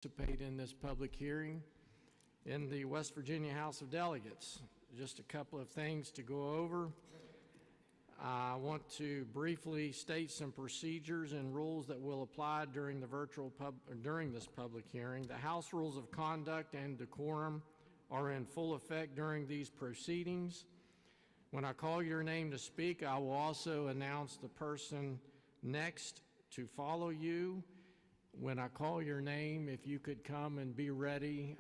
Participate in this public hearing in the West Virginia House of Delegates. Just a couple of things to go over. I want to briefly state some procedures and rules that will apply during this public hearing. The House rules of conduct and decorum are in full effect during these proceedings. When I call your name to speak, I will also announce the person next to follow you. When I call your name, if you could come and be ready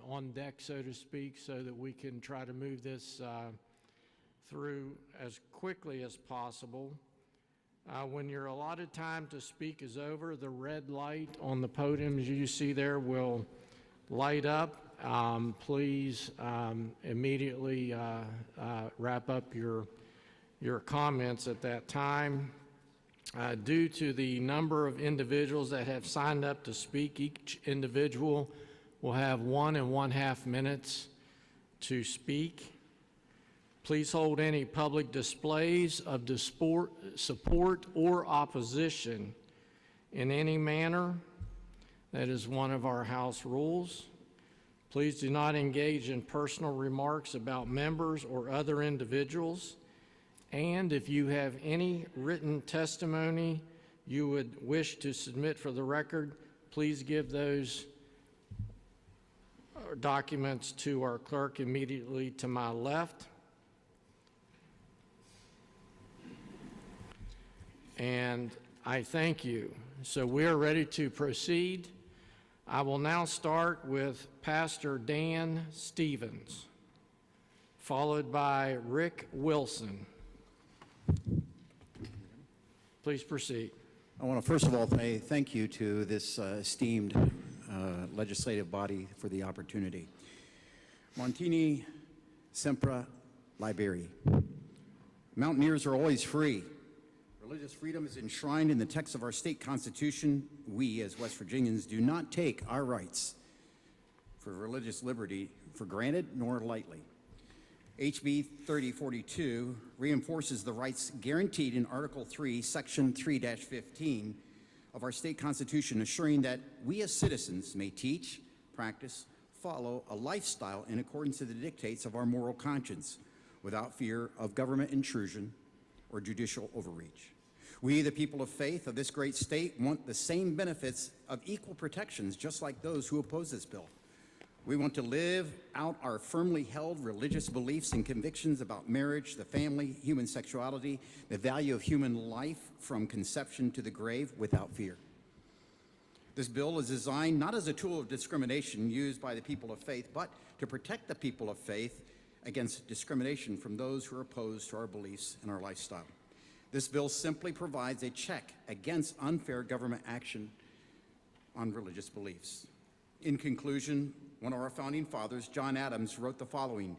on deck, so to speak, so that we can try to move this through as quickly as possible. When your allotted time to speak is over, the red light on the podiums you see there will light up. Please immediately wrap up your comments at that time. Due to the number of individuals that have signed up to speak, each individual will have 1 1/2 minutes to speak. Please hold any public displays of support or opposition in any manner. That is one of our House rules. Please do not engage in personal remarks about members or other individuals. And if you have any written testimony you would wish to submit for the record, please give those documents to our clerk immediately to my left. And I thank you. So we are ready to proceed. I will now start with Pastor Dan Stevens, followed by Rick Wilson. Please proceed. I want to first of all say thank you to this esteemed legislative body for the opportunity. Montini Sempre Liberi. Mountaineers are always free. Religious freedom is enshrined in the text of our state constitution. We, as West Virginians, do not take our rights for religious liberty for granted nor lightly. HB 3042 reinforces the rights guaranteed in Article 3, Section 3-15 of our state constitution, assuring that we as citizens may teach, practice, follow a lifestyle in accordance with the dictates of our moral conscience without fear of government intrusion or judicial overreach. We, the people of faith of this great state, want the same benefits of equal protections just like those who oppose this bill. We want to live out our firmly held religious beliefs and convictions about marriage, the family, human sexuality, the value of human life from conception to the grave without fear. This bill is designed not as a tool of discrimination used by the people of faith, but to protect the people of faith against discrimination from those who are opposed to our beliefs and our lifestyle. This bill simply provides a check against unfair government action on religious beliefs. In conclusion, one of our founding fathers, John Adams, wrote the following: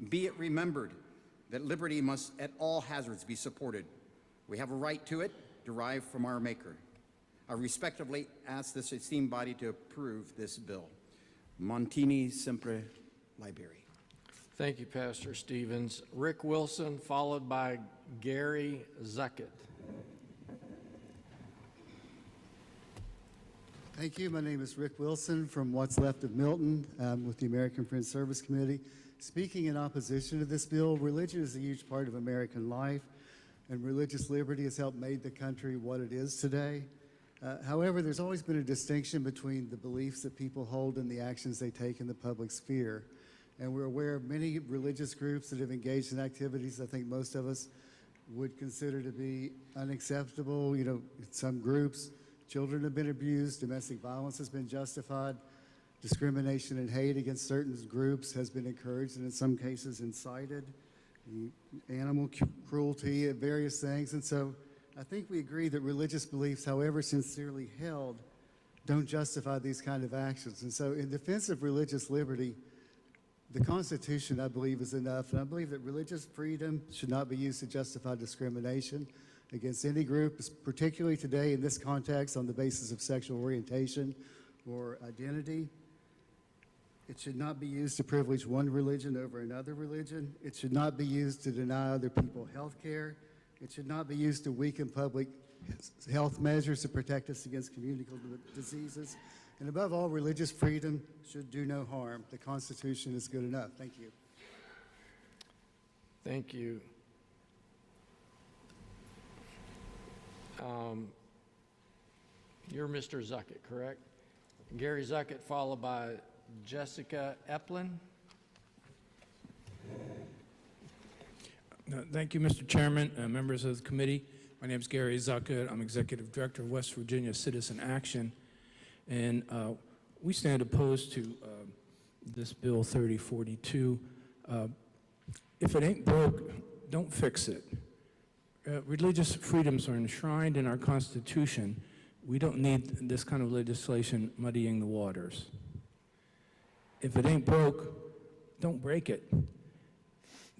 "Be it remembered that liberty must at all hazards be supported. We have a right to it, derived from our Maker." I respectfully ask this esteemed body to approve this bill. Montini Sempre Liberi. Thank you, Pastor Stevens. Rick Wilson, followed by Gary Zuckett. Thank you. My name is Rick Wilson from what's left of Milton with the American Friends Service Committee. Speaking in opposition to this bill, religion is a huge part of American life, and religious liberty has helped make the country what it is today. However, there's always been a distinction between the beliefs that people hold and the actions they take in the public sphere. And we're aware of many religious groups that have engaged in activities I think most of us would consider to be unacceptable. You know, some groups, children have been abused, domestic violence has been justified, discrimination and hate against certain groups has been encouraged and in some cases incited, animal cruelty, various things. And so I think we agree that religious beliefs, however sincerely held, don't justify these kind of actions. And so in defense of religious liberty, the Constitution, I believe, is enough, and I believe that religious freedom should not be used to justify discrimination against any group, particularly today in this context on the basis of sexual orientation or identity. It should not be used to privilege one religion over another religion. It should not be used to deny other people health care. It should not be used to weaken public health measures to protect us against communicable diseases. And above all, religious freedom should do no harm. The Constitution is good enough. Thank you. Thank you. You're Mr. Zuckett, correct? Gary Zuckett, followed by Jessica Eplin. Thank you, Mr. Chairman, members of the committee. My name is Gary Zuckett. I'm Executive Director of West Virginia Citizen Action. And we stand opposed to this Bill 3042. If it ain't broke, don't fix it. Religious freedoms are enshrined in our Constitution. We don't need this kind of legislation muddying the waters. If it ain't broke, don't break it.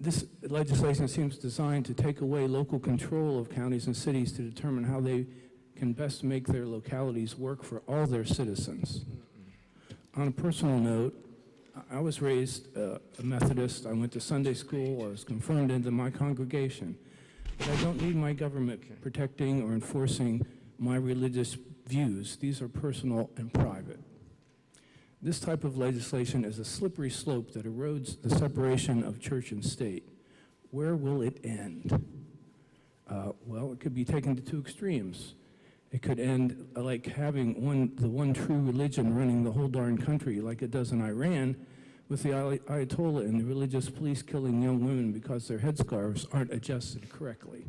This legislation seems designed to take away local control of counties and cities to determine how they can best make their localities work for all their citizens. On a personal note, I was raised a Methodist. I went to Sunday school. I was confirmed into my congregation. But I don't need my government protecting or enforcing my religious views. These are personal and private. This type of legislation is a slippery slope that erodes the separation of church and state. Where will it end? Well, it could be taken to two extremes. It could end like having the one true religion running the whole darn country like it does in Iran, with the Ayatollah and the religious police killing young women because their headscarves aren't adjusted correctly.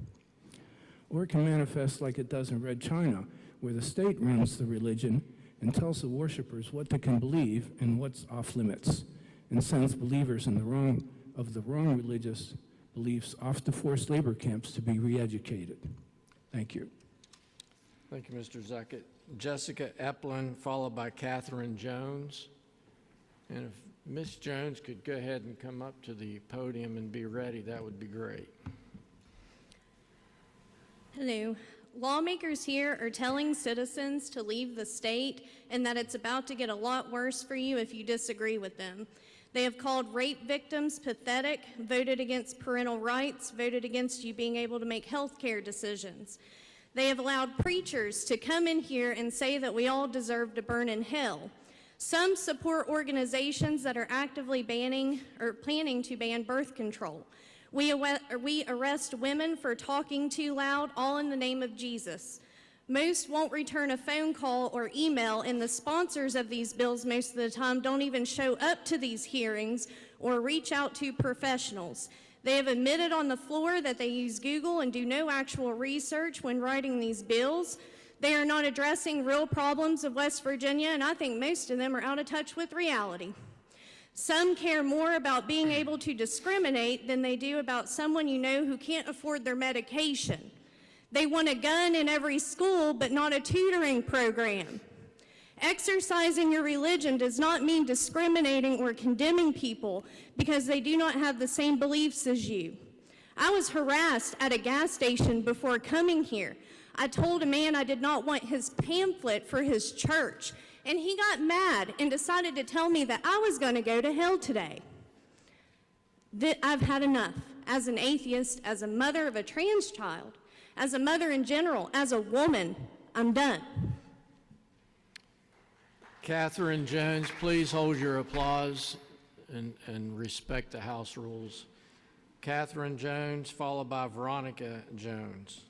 Or it can manifest like it does in Red China, where the state runs the religion and tells the worshipers what they can believe and what's off limits, and sends believers in the wrong religious beliefs off to forced labor camps to be re-educated. Thank you. Thank you, Mr. Zuckett. Jessica Eplin, followed by Catherine Jones. And if Ms. Jones could go ahead and come up to the podium and be ready, that would be great. Hello. Lawmakers here are telling citizens to leave the state and that it's about to get a lot worse for you if you disagree with them. They have called rape victims pathetic, voted against parental rights, voted against you being able to make health care decisions. They have allowed preachers to come in here and say that we all deserve to burn in hell. Some support organizations that are actively banning or planning to ban birth control. We arrest women for talking too loud, all in the name of Jesus. Most won't return a phone call or email, and the sponsors of these bills most of the time don't even show up to these hearings or reach out to professionals. They have admitted on the floor that they use Google and do no actual research when writing these bills. They are not addressing real problems of West Virginia, and I think most of them are out of touch with reality. Some care more about being able to discriminate than they do about someone you know who can't afford their medication. They want a gun in every school, but not a tutoring program. Exercising your religion does not mean discriminating or condemning people because they do not have the same beliefs as you. I was harassed at a gas station before coming here. I told a man I did not want his pamphlet for his church, and he got mad and decided to tell me that I was going to go to hell today. I've had enough. As an atheist, as a mother of a trans child, as a mother in general, as a woman, I'm done. Catherine Jones, please hold your applause and respect the House rules. Catherine Jones, followed by Veronica Jones.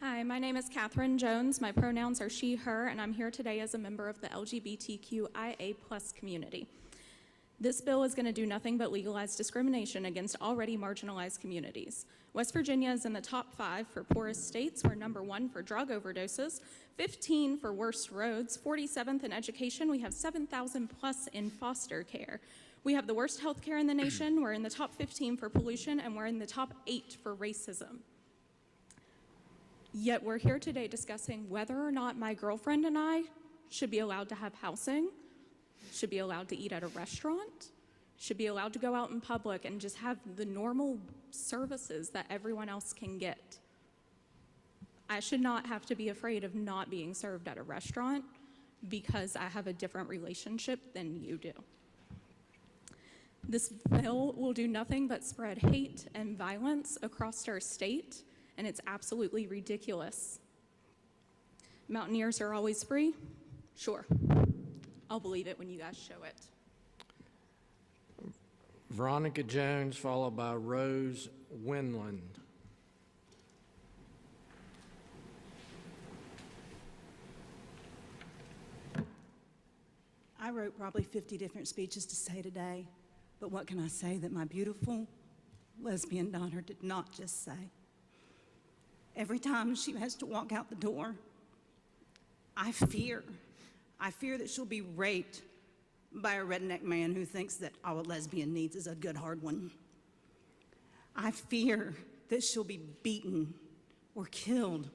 Hi, my name is Catherine Jones. My pronouns are she, her, and I'm here today as a member of the LGBTQIA+ community. This bill is going to do nothing but legalize discrimination against already marginalized communities. West Virginia is in the top 5 for poorest states. We're number 1 for drug overdoses, 15 for worst roads, 47th in education. We have 7,000 plus in foster care. We have the worst health care in the nation. We're in the top 15 for pollution, and we're in the top 8 for racism. Yet we're here today discussing whether or not my girlfriend and I should be allowed to have housing, should be allowed to eat at a restaurant, should be allowed to go out in public and just have the normal services that everyone else can get. I should not have to be afraid of not being served at a restaurant because I have a different relationship than you do. This bill will do nothing but spread hate and violence across our state, and it's absolutely ridiculous. Mountaineers are always free, Sure. I'll believe it when you guys show it. Veronica Jones, followed by Rose Winland. I wrote probably 50 different speeches to say today, but what can I say that my beautiful lesbian daughter did not just say? Every time she has to walk out the door, I fear that she'll be raped by a redneck man who thinks that all a lesbian needs is a good hard one. I fear that she'll be beaten or killed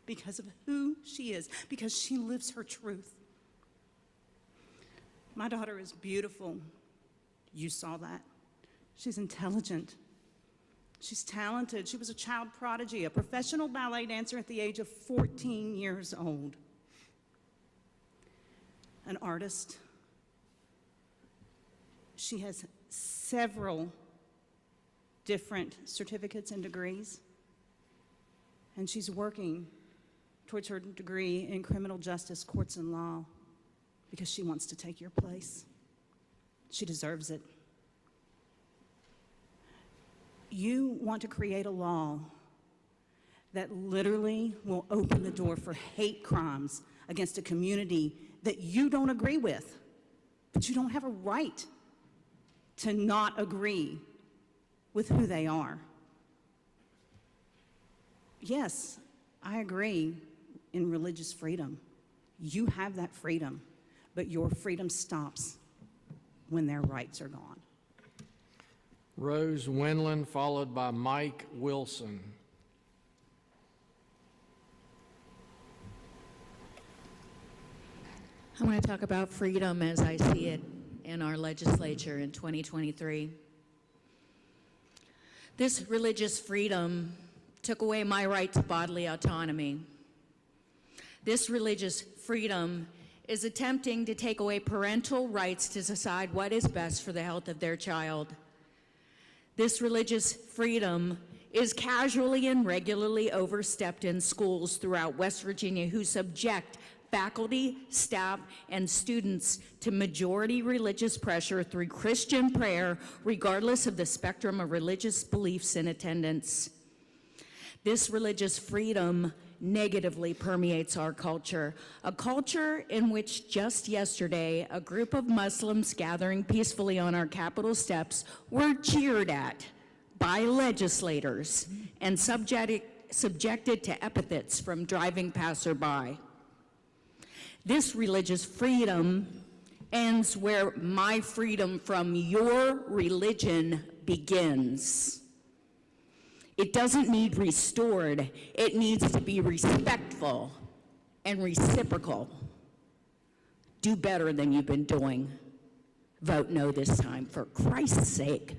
because of who she is, because she lives her truth. My daughter is beautiful. You saw that. She's intelligent. She's talented. She was a child prodigy, a professional ballet dancer at the age of 14 years old. An artist. She has several different certificates and degrees, and she's working towards her degree in criminal justice, courts, and law because she wants to take your place. She deserves it. You want to create a law that literally will open the door for hate crimes against a community that you don't agree with, but you don't have a right to not agree with who they are. Yes, I agree in religious freedom. You have that freedom, but your freedom stops when their rights are gone. Rose Winland, followed by Mike Wilson. I want to talk about freedom as I see it in our legislature in 2023. This religious freedom took away my right to bodily autonomy. This religious freedom is attempting to take away parental rights to decide what is best for the health of their child. This religious freedom is casually and regularly overstepped in schools throughout West Virginia who subject faculty, staff, and students to majority religious pressure through Christian prayer, regardless of the spectrum of religious beliefs in attendance. This religious freedom negatively permeates our culture, a culture in which just yesterday, a group of Muslims gathering peacefully on our Capitol steps were cheered at by legislators and subjected to epithets from driving passerby. This religious freedom ends where my freedom from your religion begins. It doesn't need restored. It needs to be respectful and reciprocal. Do better than you've been doing. Vote no this time, for Christ's sake.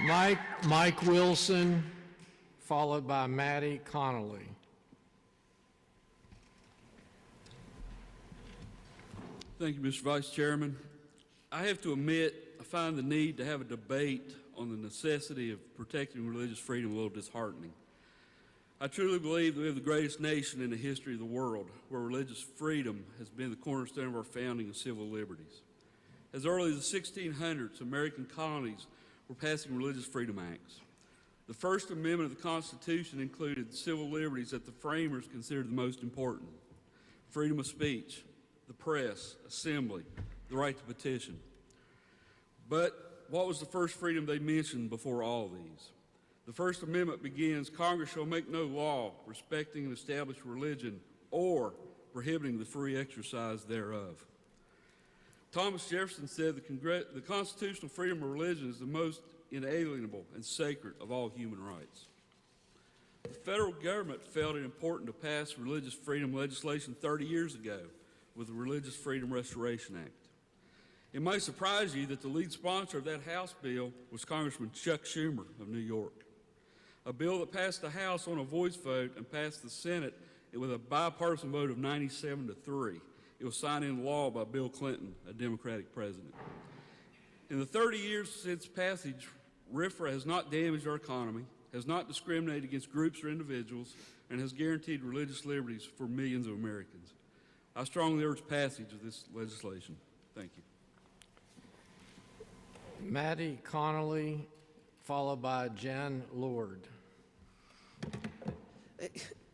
Mike Wilson, followed by Maddie Connolly. Thank you, Mr. Vice Chairman. I have to admit, I find the need to have a debate on the necessity of protecting religious freedom a little disheartening. I truly believe that we have the greatest nation in the history of the world, where religious freedom has been the cornerstone of our founding and civil liberties. As early as the 1600s, American colonies were passing religious freedom acts. The First Amendment of the Constitution included civil liberties that the framers considered the most important: freedom of speech, the press, assembly, the right to petition. But what was the first freedom they mentioned before all these? The First Amendment begins, Congress shall make no law respecting an established religion or prohibiting the free exercise thereof. Thomas Jefferson said the constitutional freedom of religion is the most inalienable and sacred of all human rights. The federal government felt it important to pass religious freedom legislation 30 years ago with the Religious Freedom Restoration Act. It may surprise you that the lead sponsor of that House bill was Congressman Chuck Schumer of New York. A bill that passed the House on a voice vote and passed the Senate with a bipartisan vote of 97-3. It was signed into law by Bill Clinton, a Democratic president. In the 30 years since passage, RFRA has not damaged our economy, has not discriminated against groups or individuals, and has guaranteed religious liberties for millions of Americans. I strongly urge passage of this legislation. Thank you. Maddie Connolly, followed by Jen Lord.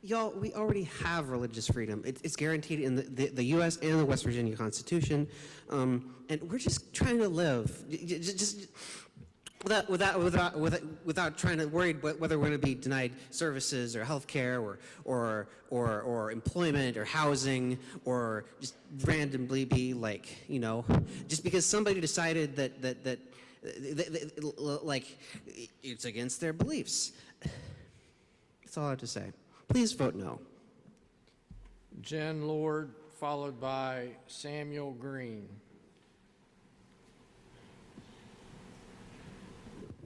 Y'all, we already have religious freedom. It's guaranteed in the U.S. and the West Virginia Constitution, and we're just trying to live, just without trying to worry whether we're going to be denied services or health care or employment or housing, or just randomly be like, just because somebody decided that like it's against their beliefs. That's all I have to say. Please vote no. Jen Lord, followed by Samuel Green.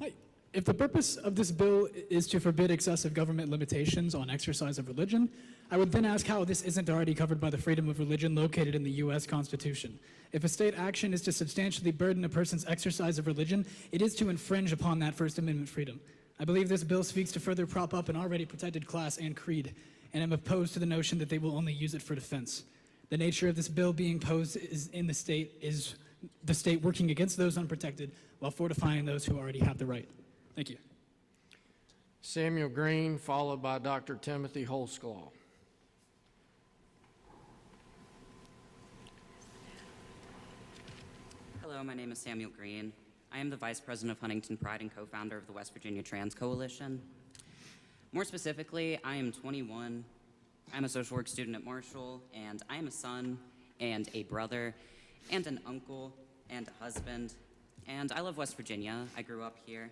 Hi. If the purpose of this bill is to forbid excessive government limitations on exercise of religion, I would then ask how this isn't already covered by the freedom of religion located in the U.S. Constitution. If a state action is to substantially burden a person's exercise of religion, it is to infringe upon that First Amendment freedom. I believe this bill speaks to further prop up an already protected class and creed, and am opposed to the notion that they will only use it for defense. The nature of this bill being posed is the state working against those unprotected while fortifying those who already have the right. Thank you. Samuel Green, followed by Dr. Timothy Holsclaw. Hello, my name is Samuel Green. I am the Vice President of Huntington Pride and co-founder of the West Virginia Trans Coalition. More specifically, I am 21. I'm a social work student at Marshall, and I am a son and a brother and an uncle and a husband. And I love West Virginia. I grew up here.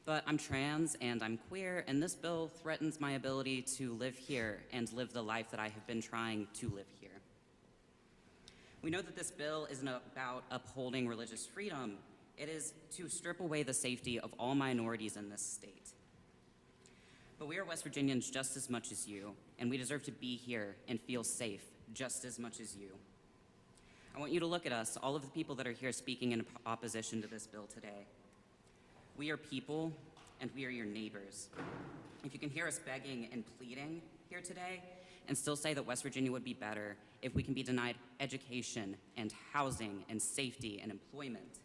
But I'm trans and I'm queer, and this bill threatens my ability to live here and live the life that I have been trying to live here. We know that this bill isn't about upholding religious freedom. It is to strip away the safety of all minorities in this state. But we are West Virginians just as much as you, and we deserve to be here and feel safe just as much as you. I want you to look at us, all of the people that are here speaking in opposition to this bill today. We are people, and we are your neighbors. If you can hear us begging and pleading here today, and still say that West Virginia would be better if we can be denied education and housing and safety and employment,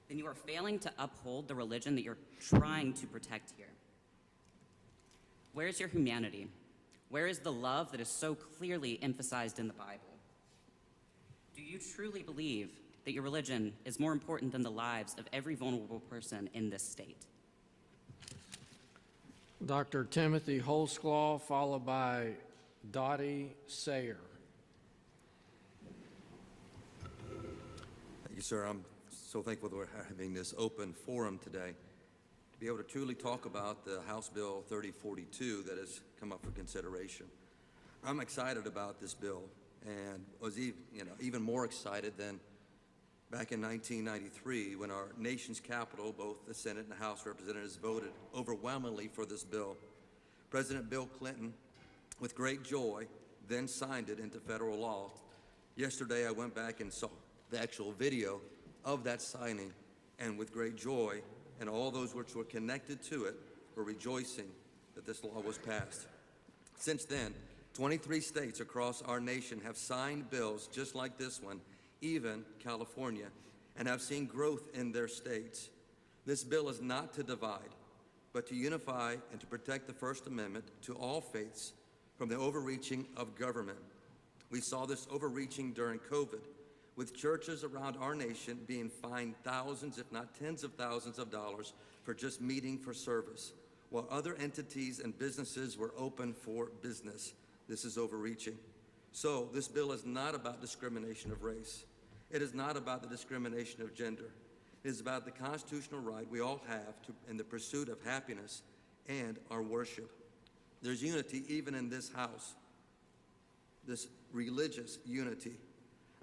then you are failing to uphold the religion that you're trying to protect here. Where is your humanity? Where is the love that is so clearly emphasized in the Bible? Do you truly believe that your religion is more important than the lives of every vulnerable person in this state? Dr. Timothy Holsclaw, followed by Dottie Sayer. Thank you, sir. I'm so thankful that we're having this open forum today to be able to truly talk about the House Bill 3042 that has come up for consideration. I'm excited about this bill, and was even more excited than back in 1993 when our nation's capital, both the Senate and the House of Representatives, voted overwhelmingly for this bill. President Bill Clinton, with great joy, then signed it into federal law. Yesterday, I went back and saw the actual video of that signing, and with great joy, and all those which were connected to it were rejoicing that this law was passed. Since then, 23 states across our nation have signed bills just like this one, even California, and have seen growth in their states. This bill is not to divide, but to unify and to protect the First Amendment to all faiths from the overreaching of government. We saw this overreaching during COVID, with churches around our nation being fined thousands, if not tens of thousands of dollars for just meeting for service, while other entities and businesses were open for business. This is overreaching. So this bill is not about discrimination of race. It is not about the discrimination of gender. It is about the constitutional right we all have to, in the pursuit of happiness and our worship. There's unity even in this house, this religious unity.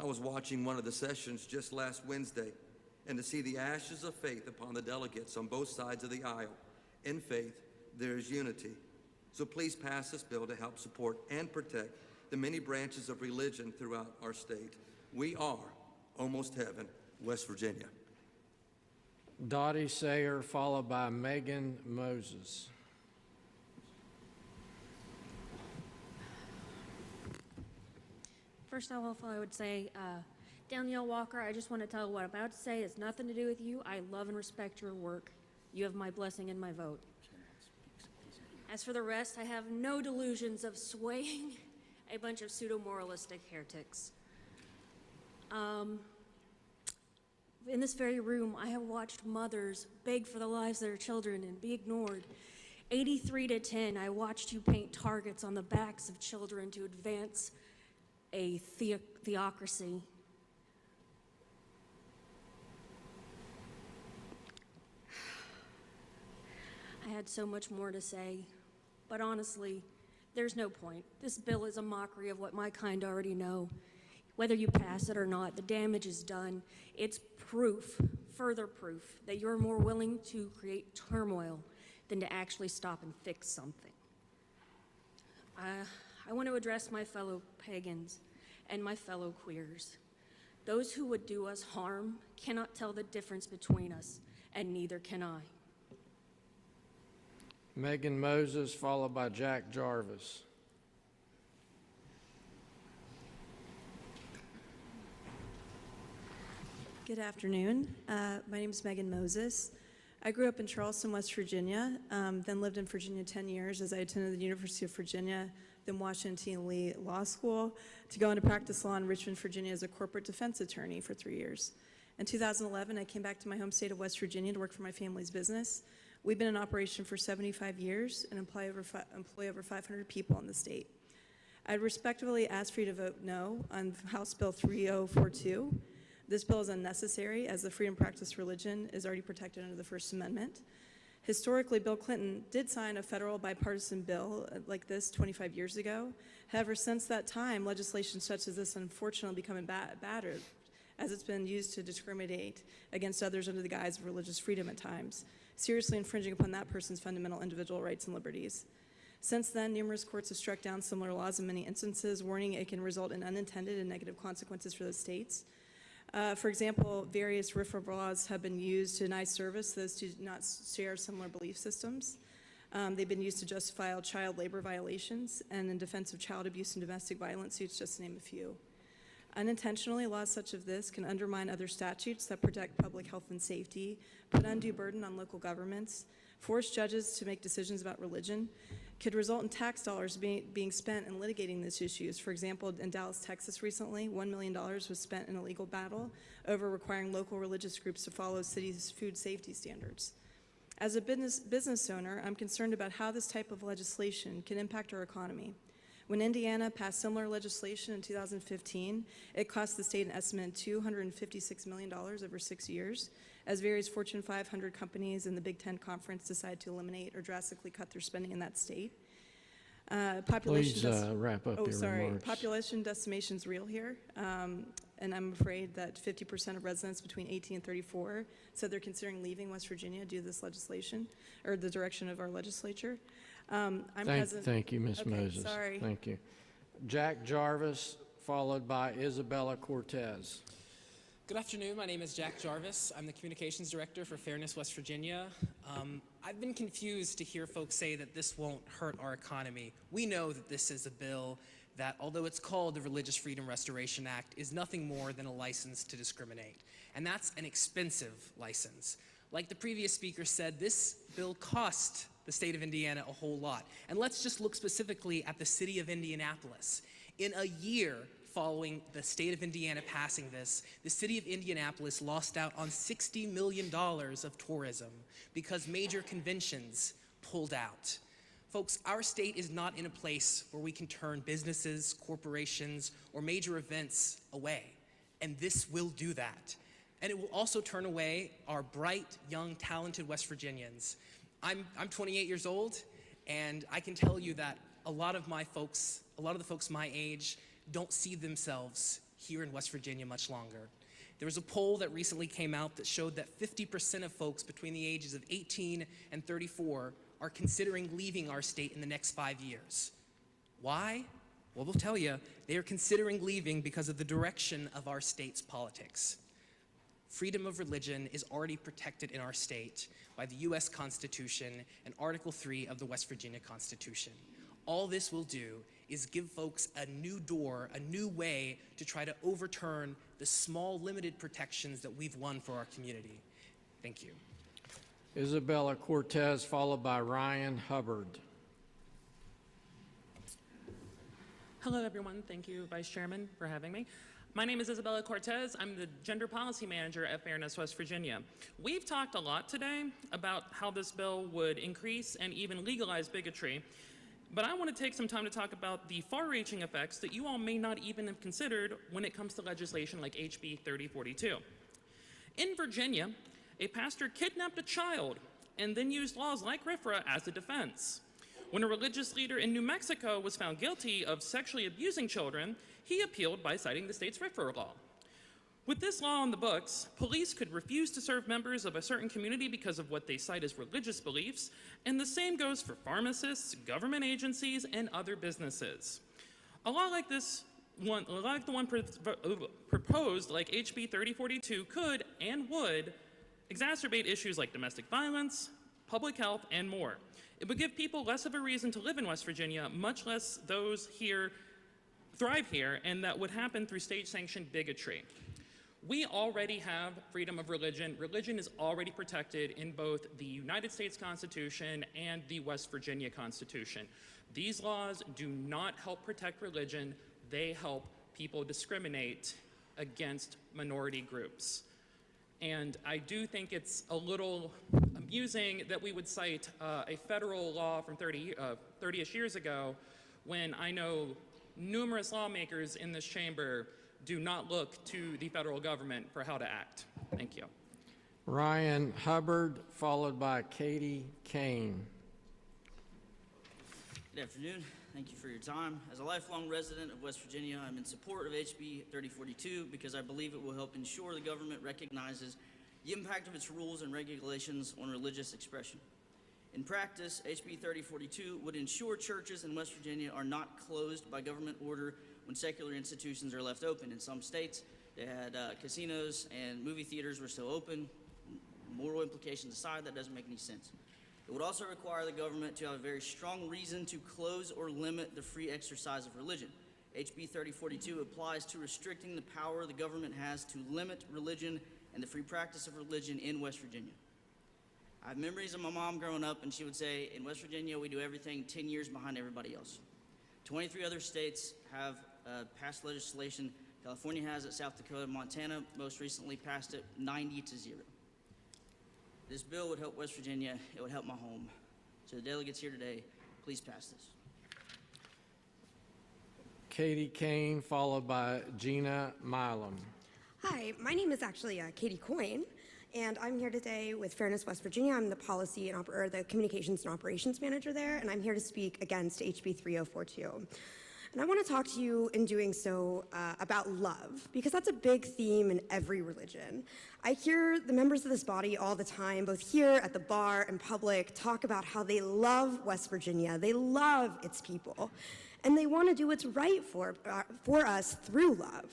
I was watching one of the sessions just last Wednesday, and to see the ashes of faith upon the delegates on both sides of the aisle. In faith, there is unity. So please pass this bill to help support and protect the many branches of religion throughout our state. We are almost heaven, West Virginia. Dottie Sayer, followed by Megan Moses. First of all, I would say, Danielle Walker, I just want to tell you what I'm about to say has nothing to do with you. I love and respect your work. You have my blessing and my vote. As for the rest, I have no delusions of swaying a bunch of pseudo-moralistic heretics. In this very room, I have watched mothers beg for the lives of their children and be ignored. 83-10, I watched you paint targets on the backs of children to advance a theocracy. I had so much more to say, but honestly, there's no point. This bill is a mockery of what my kind already know. Whether you pass it or not, the damage is done. It's proof, further proof, that you're more willing to create turmoil than to actually stop and fix something. I want to address my fellow pagans and my fellow queers. Those who would do us harm cannot tell the difference between us, and neither can I. Megan Moses, followed by Jack Jarvis. Good afternoon. My name is Megan Moses. I grew up in Charleston, West Virginia, then lived in Virginia 10 years as I attended the University of Virginia, then Washington T. Lee Law School, to go into practice law in Richmond, Virginia as a corporate defense attorney for 3 years. In 2011, I came back to my home state of West Virginia to work for my family's business. We've been in operation for 75 years and employ over 500 people in the state. I'd respectfully ask for you to vote no on House Bill 3042. This bill is unnecessary as the freedom to practice religion is already protected under the First Amendment. Historically, Bill Clinton did sign a federal bipartisan bill like this 25 years ago. However, since that time, legislation such as this unfortunately becoming battered as it's been used to discriminate against others under the guise of religious freedom at times, seriously infringing upon that person's fundamental individual rights and liberties. Since then, numerous courts have struck down similar laws in many instances, warning it can result in unintended and negative consequences for those states. For example, various RFRA laws have been used to deny service to those who do not share similar belief systems. They've been used to justify child labor violations and in defense of child abuse and domestic violence suits, just to name a few. Unintentionally, laws such as this can undermine other statutes that protect public health and safety, put undue burden on local governments, force judges to make decisions about religion, could result in tax dollars being spent in litigating these issues. For example, in Dallas, Texas recently, $1 million was spent in a legal battle over requiring local religious groups to follow city's food safety standards. As a business owner, I'm concerned about how this type of legislation can impact our economy. When Indiana passed similar legislation in 2015, it cost the state an estimated $256 million over 6 years, as various Fortune 500 companies in the Big Ten Conference decided to eliminate or drastically cut their spending in that state. Please wrap up your remarks. Population decimation is real here, and I'm afraid that 50% of residents between 18 and 34 said they're considering leaving West Virginia due to this legislation, or the direction of our legislature. Thank you, Ms. Moses. Sorry. Thank you. Jack Jarvis, followed by Isabella Cortez. Good afternoon. My name is Jack Jarvis. I'm the Communications Director for Fairness West Virginia. I've been confused to hear folks say that this won't hurt our economy. We know that this is a bill that, although it's called the Religious Freedom Restoration Act, is nothing more than a license to discriminate. And that's an expensive license. Like the previous speaker said, this bill cost the state of Indiana a whole lot. And let's just look specifically at the city of Indianapolis. In a year following the state of Indiana passing this, the city of Indianapolis lost out on $60 million of tourism because major conventions pulled out. Folks, our state is not in a place where we can turn businesses, corporations, or major events away. And this will do that. And it will also turn away our bright, young, talented West Virginians. I'm 28 years old, and I can tell you that a lot of the folks my age don't see themselves here in West Virginia much longer. There was a poll that recently came out that showed that 50% of folks between the ages of 18 and 34 are considering leaving our state in the next 5 years. Why? Well, we'll tell you, they are considering leaving because of the direction of our state's politics. Freedom of religion is already protected in our state by the U.S. Constitution and Article 3 of the West Virginia Constitution. All this will do is give folks a new door, a new way to try to overturn the small, limited protections that we've won for our community. Thank you. Isabella Cortez, followed by Ryan Hubbard. Hello, everyone. Thank you, Vice Chairman, for having me. My name is Isabella Cortez. I'm the Gender Policy Manager at Fairness, West Virginia. We've talked a lot today about how this bill would increase and even legalize bigotry, but I want to take some time to talk about the far-reaching effects that you all may not even have considered when it comes to legislation like HB 3042. In Virginia, a pastor kidnapped a child and then used laws like RFRA as a defense. When a religious leader in New Mexico was found guilty of sexually abusing children, he appealed by citing the state's RFRA law. With this law on the books, police could refuse to serve members of a certain community because of what they cite as religious beliefs, and the same goes for pharmacists, government agencies, and other businesses. A law like this, like the one proposed, like HB 3042, could and would exacerbate issues like domestic violence, public health, and more. It would give people less of a reason to live in West Virginia, much less those here thrive here, and that would happen through state-sanctioned bigotry. We already have freedom of religion. Religion is already protected in both the United States Constitution and the West Virginia Constitution. These laws do not help protect religion. They help people discriminate against minority groups. And I do think it's a little amusing that we would cite a federal law from 30-ish years ago when I know numerous lawmakers in this chamber do not look to the federal government for how to act. Thank you. Ryan Hubbard, followed by Katie Kane. Good afternoon. Thank you for your time. As a lifelong resident of West Virginia, I'm in support of HB 3042 because I believe it will help ensure the government recognizes the impact of its rules and regulations on religious expression. In practice, HB 3042 would ensure churches in West Virginia are not closed by government order when secular institutions are left open. In some states, they had casinos and movie theaters were still open. Moral implications aside, that doesn't make any sense. It would also require the government to have a very strong reason to close or limit the free exercise of religion. HB 3042 applies to restricting the power the government has to limit religion and the free practice of religion in West Virginia. I have memories of my mom growing up, and she would say, in West Virginia, we do everything 10 years behind everybody else. 23 other states have passed legislation. California has it, South Dakota, Montana most recently passed it 90-0. This bill would help West Virginia. It would help my home. So the delegates here today, please pass this. Katie Kane, followed by Gina Milam. Hi, my name is actually Katie Coyne, and I'm here today with Fairness West Virginia. I'm the Policy and the Communications and Operations Manager there, and I'm here to speak against HB 3042. And I want to talk to you in doing so about love, because that's a big theme in every religion. I hear the members of this body all the time, both here at the bar and public, talk about how they love West Virginia, they love its people, and they want to do what's right for us through love.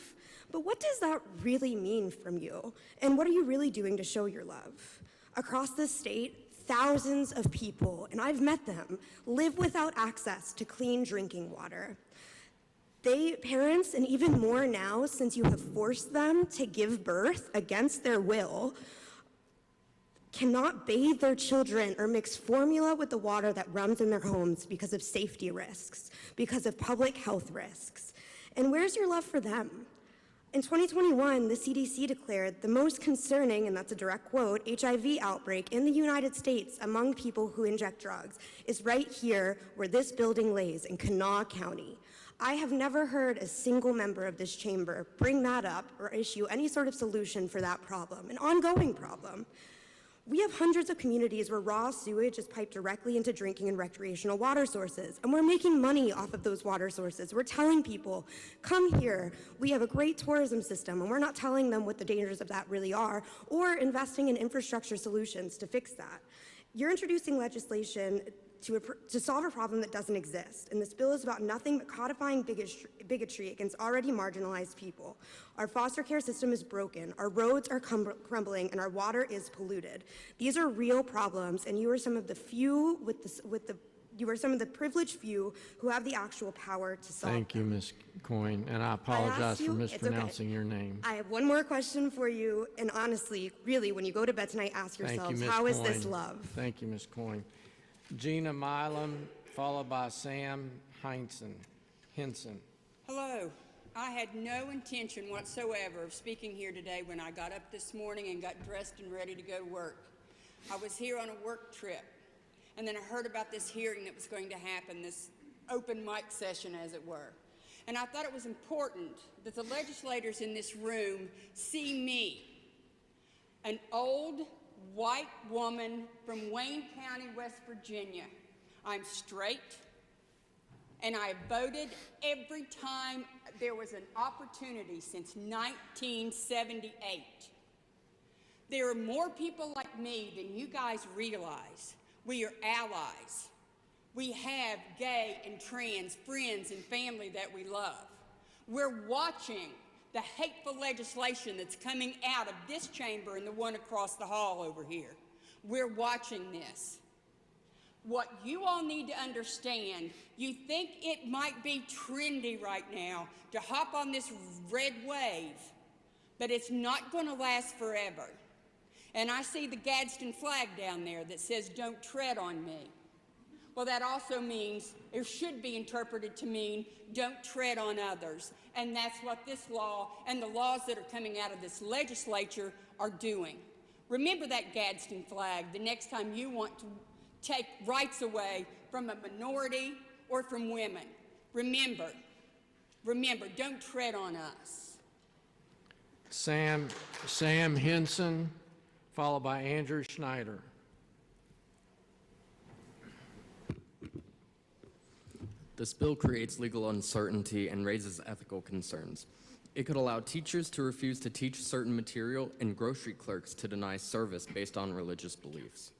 But what does that really mean from you? And what are you really doing to show your love? Across this state, thousands of people, and I've met them, live without access to clean drinking water. Parents, and even more now since you have forced them to give birth against their will, cannot bathe their children or mix formula with the water that runs in their homes because of safety risks, because of public health risks. And where's your love for them? In 2021, the CDC declared the most concerning, and that's a direct quote, HIV outbreak in the United States among people who inject drugs is right here where this building lays in Kanawha County. I have never heard a single member of this chamber bring that up or issue any sort of solution for that problem, an ongoing problem. We have hundreds of communities where raw sewage is piped directly into drinking and recreational water sources, and we're making money off of those water sources. We're telling people, come here, we have a great tourism system, and we're not telling them what the dangers of that really are, or investing in infrastructure solutions to fix that. You're introducing legislation to solve a problem that doesn't exist. And this bill is about nothing but codifying bigotry against already marginalized people. Our foster care system is broken, our roads are crumbling, and our water is polluted. These are real problems, and you are some of the few with You are some of the privileged few who have the actual power to solve Thank you, them. Ms. Coyne, and I I apologize asked for you- it's okay. mispronouncing your name. I have one more question for you, and honestly, really, when you go to bed tonight, ask Thank you, yourselves, Ms. how is this Coyne. love? Thank you, Ms. Coyne. Gina Milam, followed by Sam Henson. Hello. I had no intention whatsoever of speaking here today when I got up this morning and got dressed and ready to go to work. I was here on a work trip, and then I heard about this hearing that was going to happen, this open mic session, as it were. And I thought it was important that the legislators in this room see me, an old white woman from Wayne County, West Virginia. I'm straight, and I voted every time there was an opportunity since 1978. There are more people like me than you guys realize. We are allies. We have gay and trans friends and family that we love. We're watching the hateful legislation that's coming out of this chamber and the one across the hall over here. We're watching this. What you all need to understand, you think it might be trendy right now to hop on this red wave, but it's not going to last forever. And I see the Gadsden flag down there that says, "Don't tread on me." Well, that also means, it should be interpreted to mean, don't tread on others. And that's what this law and the laws that are coming out of this legislature are doing. Remember that Gadsden flag the next time you want to take rights away from a minority or from women. Remember, don't tread on us. Sam Henson, followed by Andrew Schneider. This bill creates legal uncertainty and raises ethical concerns. It could allow teachers to refuse to teach certain material and grocery clerks to deny service based on religious beliefs,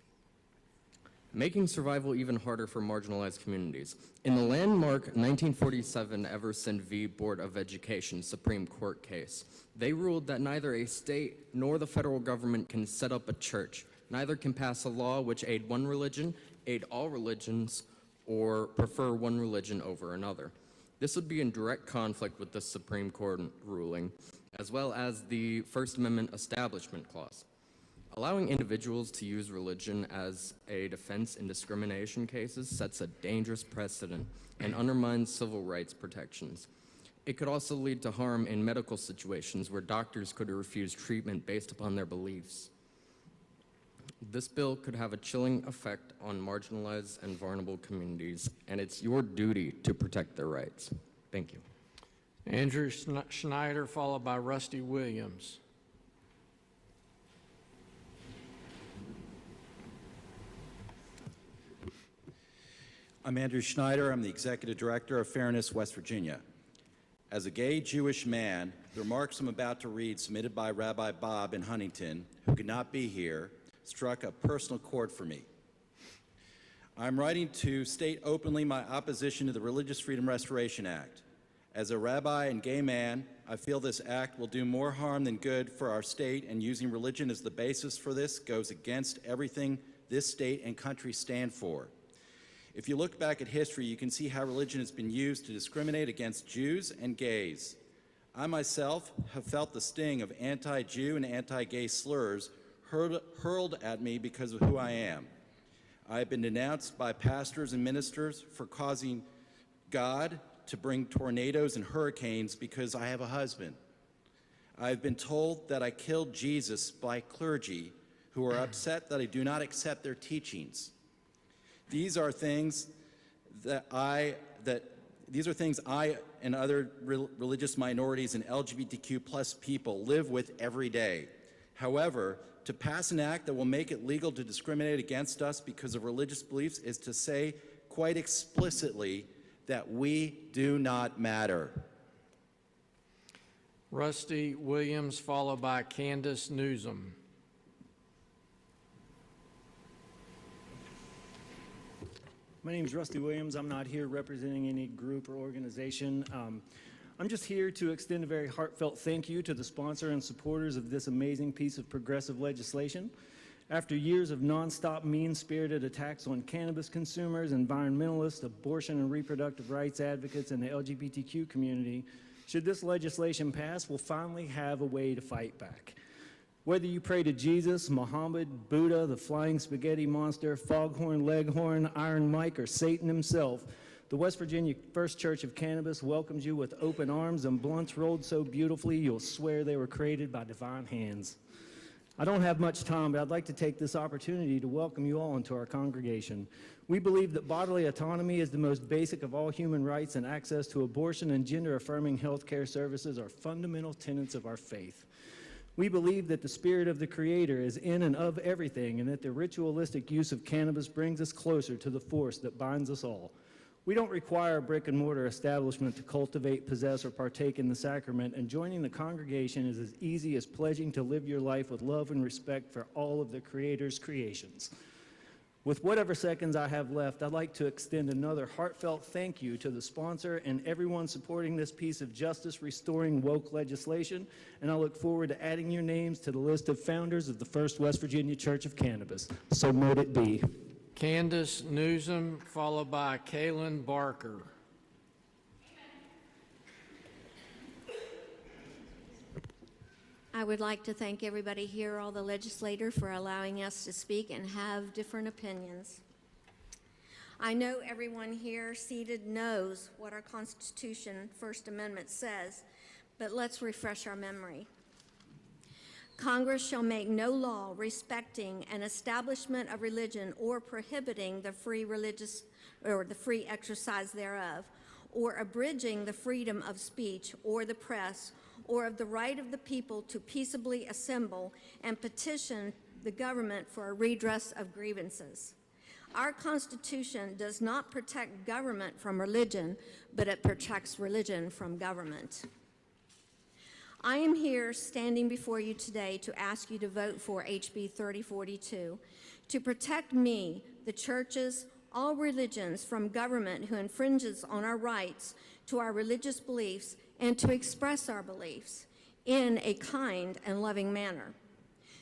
making survival even harder for marginalized communities. In the landmark 1947 Everson v. Board of Education Supreme Court case, they ruled that neither a state nor the federal government can set up a church. Neither can pass a law which aid one religion, aid all religions, or prefer one religion over another. This would be in direct conflict with the Supreme Court ruling, as well as the First Amendment Establishment Clause. Allowing individuals to use religion as a defense in discrimination cases sets a dangerous precedent and undermines civil rights protections. It could also lead to harm in medical situations where doctors could refuse treatment based upon their beliefs. This bill could have a chilling effect on marginalized and vulnerable communities, and it's your duty to protect their rights. Thank you. Andrew Schneider, followed by Rusty Williams. I'm Andrew Schneider. I'm the Executive Director of Fairness West Virginia. As a gay Jewish man, the remarks I'm about to read, submitted by Rabbi Bob in Huntington, who could not be here, struck a personal chord for me. I'm writing to state openly my opposition to the Religious Freedom Restoration Act. As a rabbi and gay man, I feel this act will do more harm than good for our state, and using religion as the basis for this goes against everything this state and country stand for. If you look back at history, you can see how religion has been used to discriminate against Jews and gays. I myself have felt the sting of anti-Jew and anti-gay slurs hurled at me because of who I am. I have been denounced by pastors and ministers for causing God to bring tornadoes and hurricanes because I have a husband. I have been told that I killed Jesus by clergy who are upset that I do not accept their teachings. These are things I and other religious minorities and LGBTQ plus people live with every day. However, to pass an act that will make it legal to discriminate against us because of religious beliefs is to say quite explicitly that we do not matter. Rusty Williams, followed by Candace Newsom. My name is Rusty Williams. I'm not here representing any group or organization. I'm just here to extend a very heartfelt thank you to the sponsor and supporters of this amazing piece of progressive legislation. After years of nonstop mean-spirited attacks on cannabis consumers, environmentalists, abortion and reproductive rights advocates, and the LGBTQ community, should this legislation pass, we'll finally have a way to fight back. Whether you pray to Jesus, Muhammad, Buddha, the Flying Spaghetti Monster, Foghorn Leghorn, Iron Mike, or Satan himself, the West Virginia First Church of Cannabis welcomes you with open arms and blunts rolled so beautifully you'll swear they were created by divine hands. I don't have much time, but I'd like to take this opportunity to welcome you all into our congregation. We believe that bodily autonomy is the most basic of all human rights, and access to abortion and gender-affirming health care services are fundamental tenets of our faith. We believe that the spirit of the Creator is in and of everything, and that the ritualistic use of cannabis brings us closer to the force that binds us all. We don't require a brick-and-mortar establishment to cultivate, possess, or partake in the sacrament, and joining the congregation is as easy as pledging to live your life with love and respect for all of the Creator's creations. With whatever seconds I have left, I'd like to extend another heartfelt thank you to the sponsor and everyone supporting this piece of justice-restoring woke legislation, and I look forward to adding your names to the list of founders of the First West Virginia Church of Cannabis. So mote it be. Candace Newsom, followed by Kaylin Barker. I would like to thank everybody here, all the legislators, for allowing us to speak and have different opinions. I know everyone here seated knows what our Constitution, First Amendment says, but let's refresh our memory. Congress shall make no law respecting an establishment of religion or prohibiting the free religious or the free exercise thereof, or abridging the freedom of speech or the press, or of the right of the people to peaceably assemble and petition the government for a redress of grievances. Our Constitution does not protect government from religion, but it protects religion from government. I am here standing before you today to ask you to vote for HB 3042 to protect me, the churches, all religions from government who infringes on our rights to our religious beliefs and to express our beliefs in a kind and loving manner.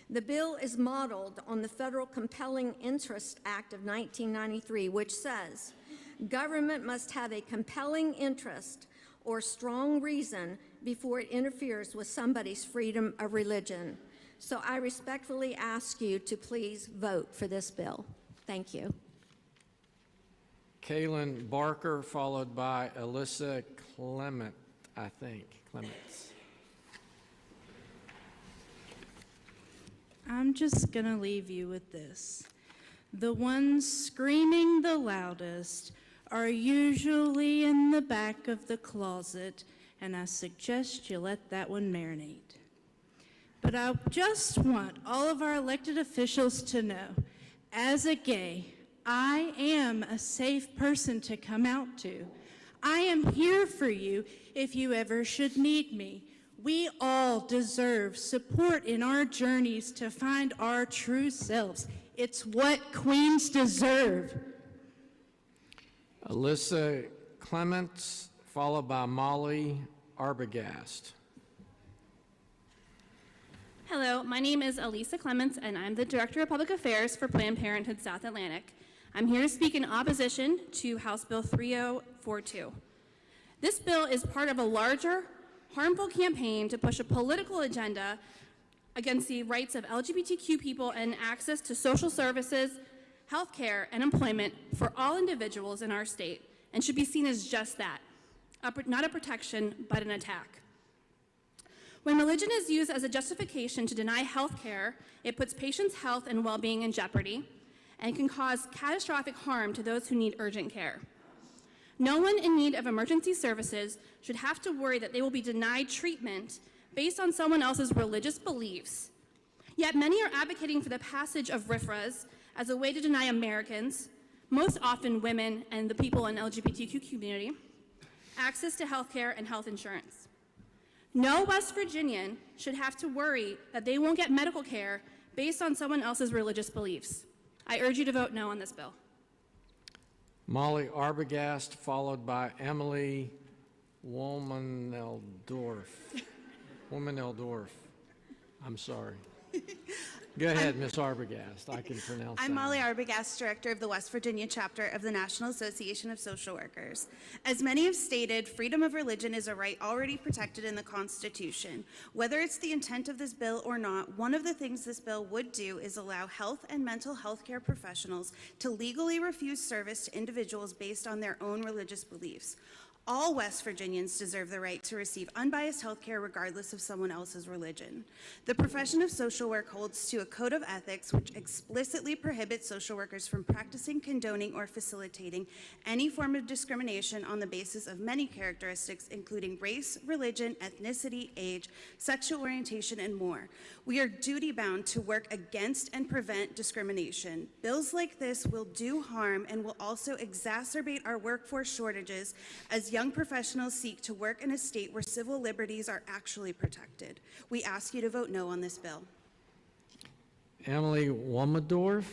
The bill is modeled on the Federal Compelling Interest Act of 1993, which says, government must have a compelling interest or strong reason before it interferes with somebody's freedom of religion. So I respectfully ask you to please vote for this bill. Thank you. Kaylin Barker, followed by Alyssa Clements. I'm just going to leave you with this. The ones screaming the loudest are usually in the back of the closet, and I suggest you let that one marinate. But I just want all of our elected officials to know, as a gay, I am a safe person to come out to. I am here for you if you ever should need me. We all deserve support in our journeys to find our true selves. It's what queens deserve. Alyssa Clements, followed by Molly Arbogast. Hello, my name is Elisa Clements, and I'm the Director of Public Affairs for Planned Parenthood South Atlantic. I'm here to speak in opposition to House Bill 3042. This bill is part of a larger, harmful campaign to push a political agenda against the rights of LGBTQ people and access to social services, health care, and employment for all individuals in our state, and should be seen as just that, not a protection, but an attack. When religion is used as a justification to deny health care, it puts patients' health and well-being in jeopardy and can cause catastrophic harm to those who need urgent care. No one in need of emergency services should have to worry that they will be denied treatment based on someone else's religious beliefs. Yet many are advocating for the passage of RFRAs as a way to deny Americans, most often women and the people in the LGBTQ community, access to health care and health insurance. No West Virginian should have to worry that they won't get medical care based on someone else's religious beliefs. I urge you to vote no on this bill. Molly Arbogast, followed by Emily Womaneldorf. I'm sorry. Go ahead, Ms. Arbogast. I can pronounce I'm that. Molly Arbogast, Director of the West Virginia chapter of the National Association of Social Workers. As many have stated, freedom of religion is a right already protected in the Constitution. Whether it's the intent of this bill or not, one of the things this bill would do is allow health and mental health care professionals to legally refuse service to individuals based on their own religious beliefs. All West Virginians deserve the right to receive unbiased health care regardless of someone else's religion. The profession of social work holds to a code of ethics which explicitly prohibits social workers from practicing, condoning, or facilitating any form of discrimination on the basis of many characteristics, including race, religion, ethnicity, age, sexual orientation, and more. We are duty-bound to work against and prevent discrimination. Bills like this will do harm and will also exacerbate our workforce shortages as young professionals seek to work in a state where civil liberties are actually protected. We ask you to vote no on this bill. Emily Womendorf,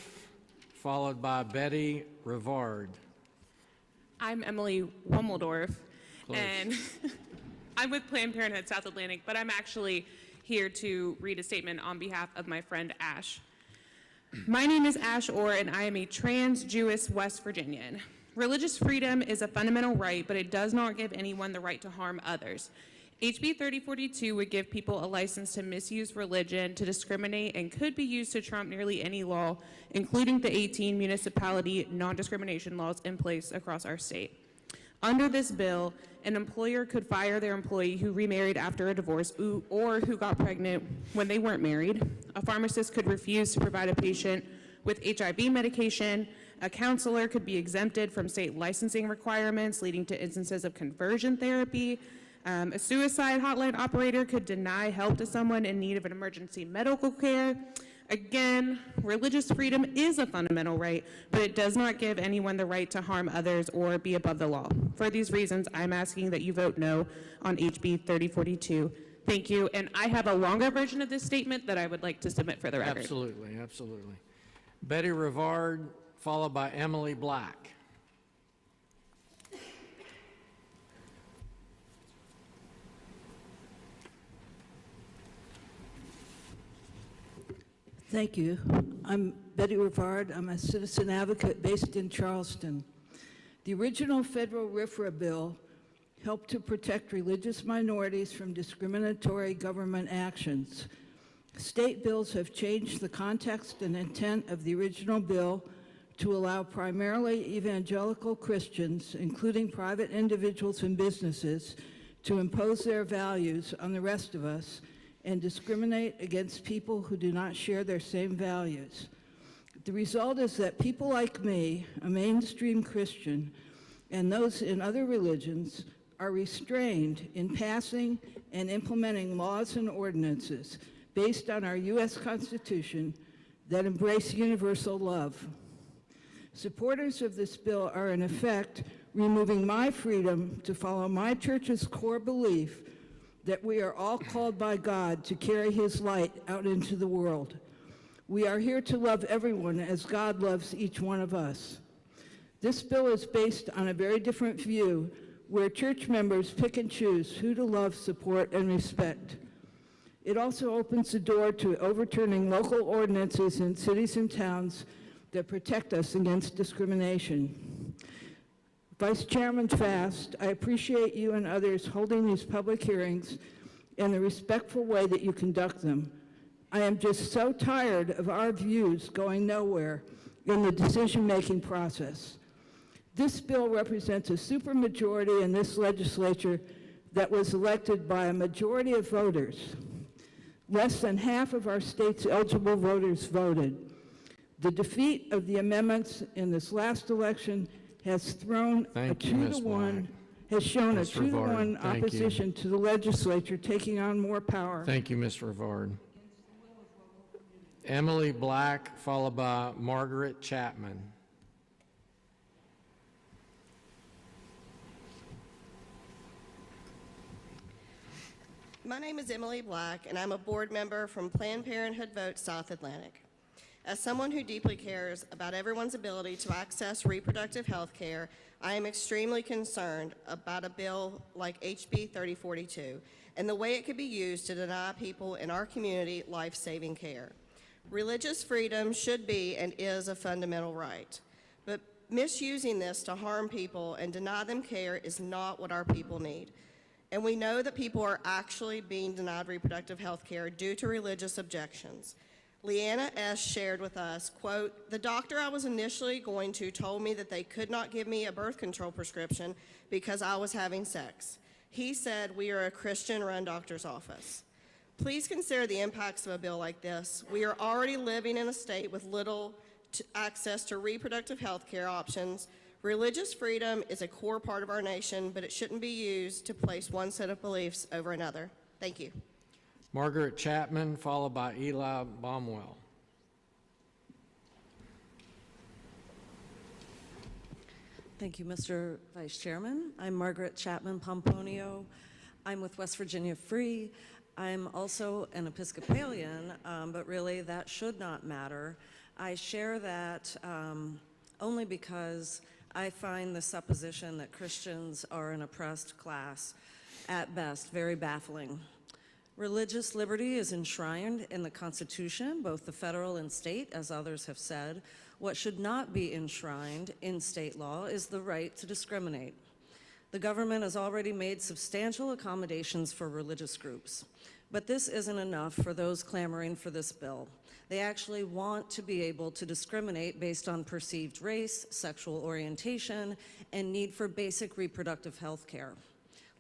followed by Betty Rivard. I'm Emily Wommeldorf, Close. and I'm with Planned Parenthood South Atlantic, but I'm actually here to read a statement on behalf of my friend Ash. My name is Ash Orr, and I am a trans-Jewish West Virginian. Religious freedom is a fundamental right, but it does not give anyone the right to harm others. HB 3042 would give people a license to misuse religion, to discriminate, and could be used to trump nearly any law, including the 18 municipality non-discrimination laws in place across our state. Under this bill, an employer could fire their employee who remarried after a divorce or who got pregnant when they weren't married. A pharmacist could refuse to provide a patient with HIV medication. A counselor could be exempted from state licensing requirements, leading to instances of conversion therapy. A suicide hotline operator could deny help to someone in need of an emergency medical care. Again, religious freedom is a fundamental right, but it does not give anyone the right to harm others or be above the law. For these reasons, I'm asking that you vote no on HB 3042. Thank you, and I have a longer version of this statement that I would like to submit for the record. Absolutely, absolutely. Betty Rivard, followed by Emily Black. Thank you. I'm Betty Rivard. I'm a citizen advocate based in Charleston. The original federal RFRA bill helped to protect religious minorities from discriminatory government actions. State bills have changed the context and intent of the original bill to allow primarily evangelical Christians, including private individuals and businesses, to impose their values on the rest of us and discriminate against people who do not share their same values. The result is that people like me, a mainstream Christian, and those in other religions are restrained in passing and implementing laws and ordinances based on our U.S. Constitution that embrace universal love. Supporters of this bill are, in effect, removing my freedom to follow my church's core belief that we are all called by God to carry His light out into the world. We are here to love everyone as God loves each one of us. This bill is based on a very different view where church members pick and choose who to love, support, and respect. It also opens the door to overturning local ordinances in cities and towns that protect us against discrimination. Vice Chairman Fast, I appreciate you and others holding these public hearings and the respectful way that you conduct them. I am just so tired of our views going nowhere in the decision-making process. This bill represents a supermajority in this legislature that was elected by a majority of voters. Less than half of our state's eligible voters voted. The defeat of the amendments in this last election has thrown a 2-to-1, has shown a 2-to-1 opposition to the legislature taking on more power. Thank you, Ms. Rivard. Emily Black, followed by Margaret Chapman. My name is Emily Black, and I'm a board member from Planned Parenthood Vote South Atlantic. As someone who deeply cares about everyone's ability to access reproductive health care, I am extremely concerned about a bill like HB 3042 and the way it could be used to deny people in our community life-saving care. Religious freedom should be and is a fundamental right. But misusing this to harm people and deny them care is not what our people need. And we know that people are actually being denied reproductive health care due to religious objections. Leanna S. shared with us, quote, "The doctor I was initially going to told me that they could not give me a birth control prescription because I was having sex. He said, we are a Christian-run doctor's office." Please consider the impacts of a bill like this. We are already living in a state with little access to reproductive health care options. Religious freedom is a core part of our nation, but it shouldn't be used to place one set of beliefs over another. Thank you. Margaret Chapman, followed by Eli Baumwell. Thank you, Mr. Vice Chairman. I'm Margaret Chapman Pomponio. I'm with West Virginia Free. I'm also an Episcopalian, but really that should not matter. I share that only because I find the supposition that Christians are an oppressed class, at best, very baffling. Religious liberty is enshrined in the Constitution, both the federal and state, as others have said. What should not be enshrined in state law is the right to discriminate. The government has already made substantial accommodations for religious groups, but this isn't enough for those clamoring for this bill. They actually want to be able to discriminate based on perceived race, sexual orientation, and need for basic reproductive health care,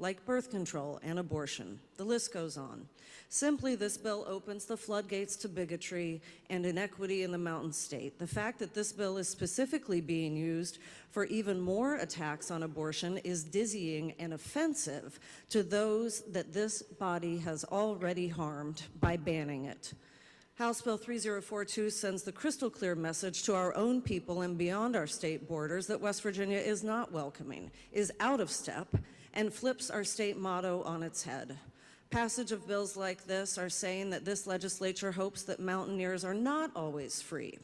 like birth control and abortion. The list goes on. Simply, this bill opens the floodgates to bigotry and inequity in the Mountain State. The fact that this bill is specifically being used for even more attacks on abortion is dizzying and offensive to those that this body has already harmed by banning it. House Bill 3042 sends the crystal clear message to our own people and beyond our state borders that West Virginia is not welcoming, is out of step, and flips our state motto on its head. Passage of bills like this are saying that this legislature hopes that mountaineers are not always free.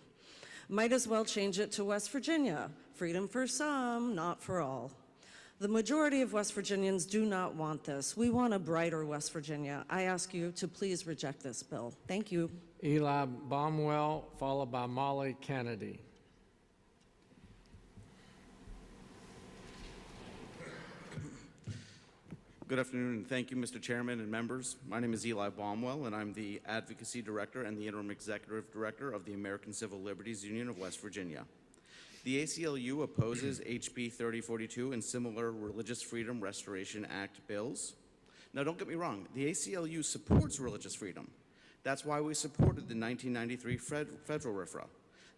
Might as well change it to West Virginia. Freedom for some, not for all. The majority of West Virginians do not want this. We want a brighter West Virginia. I ask you to please reject this bill. Thank you. Eli Baumwell, followed by Molly Kennedy. Good afternoon, and thank you, Mr. Chairman and members. My name is Eli Baumwell, and I'm the Advocacy Director and the Interim Executive Director of the American Civil Liberties Union of West Virginia. The ACLU opposes HB 3042 and similar Religious Freedom Restoration Act bills. Now, don't get me wrong, the ACLU supports religious freedom. That's why we supported the 1993 federal RFRA.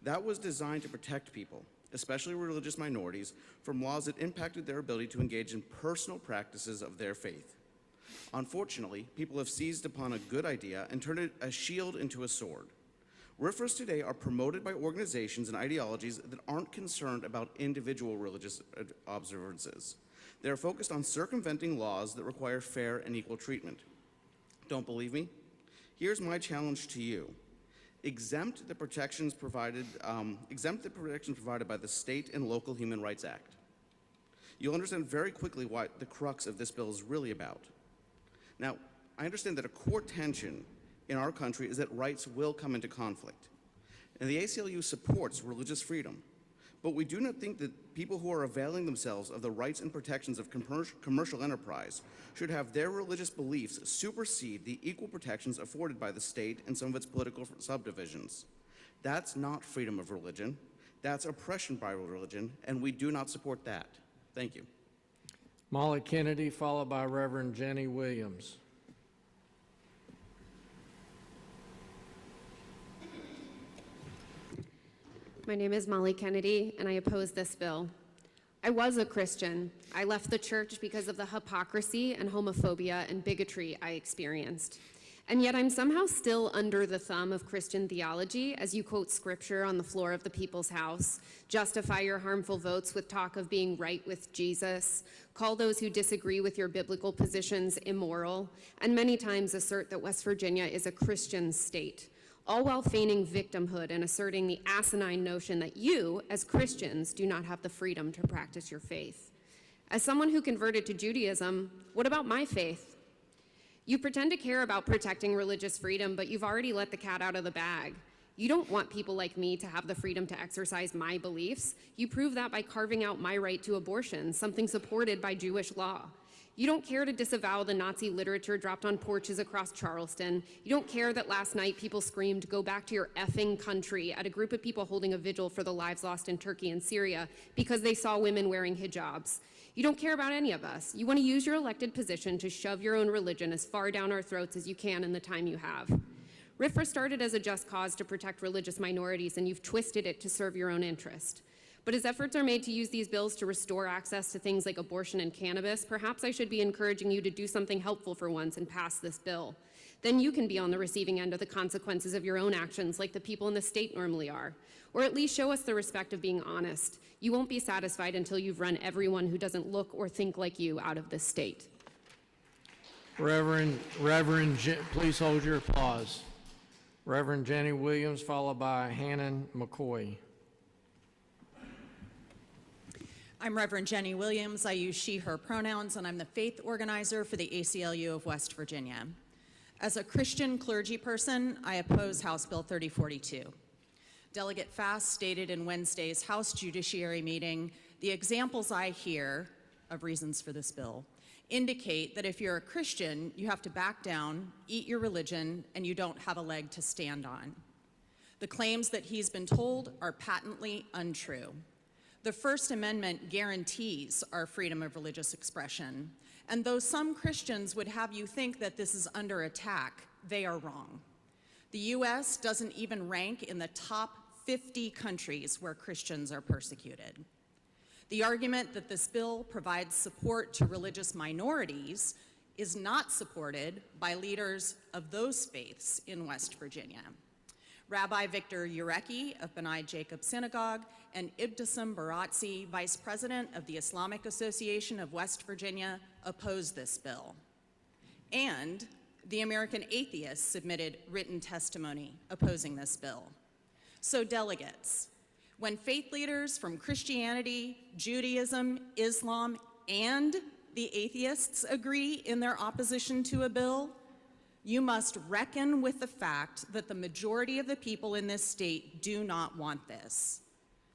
That was designed to protect people, especially religious minorities, from laws that impacted their ability to engage in personal practices of their faith. Unfortunately, people have seized upon a good idea and turned it a shield into a sword. RFRAs today are promoted by organizations and ideologies that aren't concerned about individual religious observances. They are focused on circumventing laws that require fair and equal treatment. Don't believe me? Here's my challenge to you. Exempt the protections provided by the State and Local Human Rights Act. You'll understand very quickly what the crux of this bill is really about. Now, I understand that a core tension in our country is that rights will come into conflict. And the ACLU supports religious freedom. But we do not think that people who are availing themselves of the rights and protections of commercial enterprise should have their religious beliefs supersede the equal protections afforded by the state and some of its political subdivisions. That's not freedom of religion. That's oppression by religion, and we do not support that. Thank you. Molly Kennedy, followed by Reverend Jenny Williams. My name is Molly Kennedy, and I oppose this bill. I was a Christian. I left the church because of the hypocrisy and homophobia and bigotry I experienced. And yet I'm somehow still under the thumb of Christian theology as you quote scripture on the floor of the people's house, justify your harmful votes with talk of being right with Jesus, call those who disagree with your biblical positions immoral, and many times assert that West Virginia is a Christian state, all while feigning victimhood and asserting the asinine notion that you, as Christians, do not have the freedom to practice your faith. As someone who converted to Judaism, what about my faith? You pretend to care about protecting religious freedom, but you've already let the cat out of the bag. You don't want people like me to have the freedom to exercise my beliefs. You prove that by carving out my right to abortion, something supported by Jewish law. You don't care to disavow the Nazi literature dropped on porches across Charleston. You don't care that last night people screamed, "Go back to your effing country," at a group of people holding a vigil for the lives lost in Turkey and Syria because they saw women wearing hijabs. You don't care about any of us. You want to use your elected position to shove your own religion as far down our throats as you can in the time you have. RFRA started as a just cause to protect religious minorities, and you've twisted it to serve your own interest. But as efforts are made to use these bills to restore access to things like abortion and cannabis, perhaps I should be encouraging you to do something helpful for once and pass this bill. Then you can be on the receiving end of the consequences of your own actions like the people in the state normally are. Or at least show us the respect of being honest. You won't be satisfied until you've run everyone who doesn't look or think like you out of this state. Please hold your applause. Reverend Jenny Williams, followed by Hannon McCoy. I'm Reverend Jenny Williams. I use she, her pronouns, and I'm the faith organizer for the ACLU of West Virginia. As a Christian clergy person, I oppose House Bill 3042. Delegate Fass stated in Wednesday's House Judiciary meeting, the examples I hear of reasons for this bill indicate that if you're a Christian, you have to back down, eat your religion, and you don't have a leg to stand on. The claims that he's been told are patently untrue. The First Amendment guarantees our freedom of religious expression, and though some Christians would have you think that this is under attack, they are wrong. The U.S. doesn't even rank in the top 50 countries where Christians are persecuted. The argument that this bill provides support to religious minorities is not supported by leaders of those faiths in West Virginia. Rabbi Victor Urecki of B'nai Jacob Synagogue and Ibtisam Baratzi, Vice President of the Islamic Association of West Virginia, oppose this bill. And the American Atheists submitted written testimony opposing this bill. So delegates, when faith leaders from Christianity, Judaism, Islam, and the atheists agree in their opposition to a bill, you must reckon with the fact that the majority of the people in this state do not want this.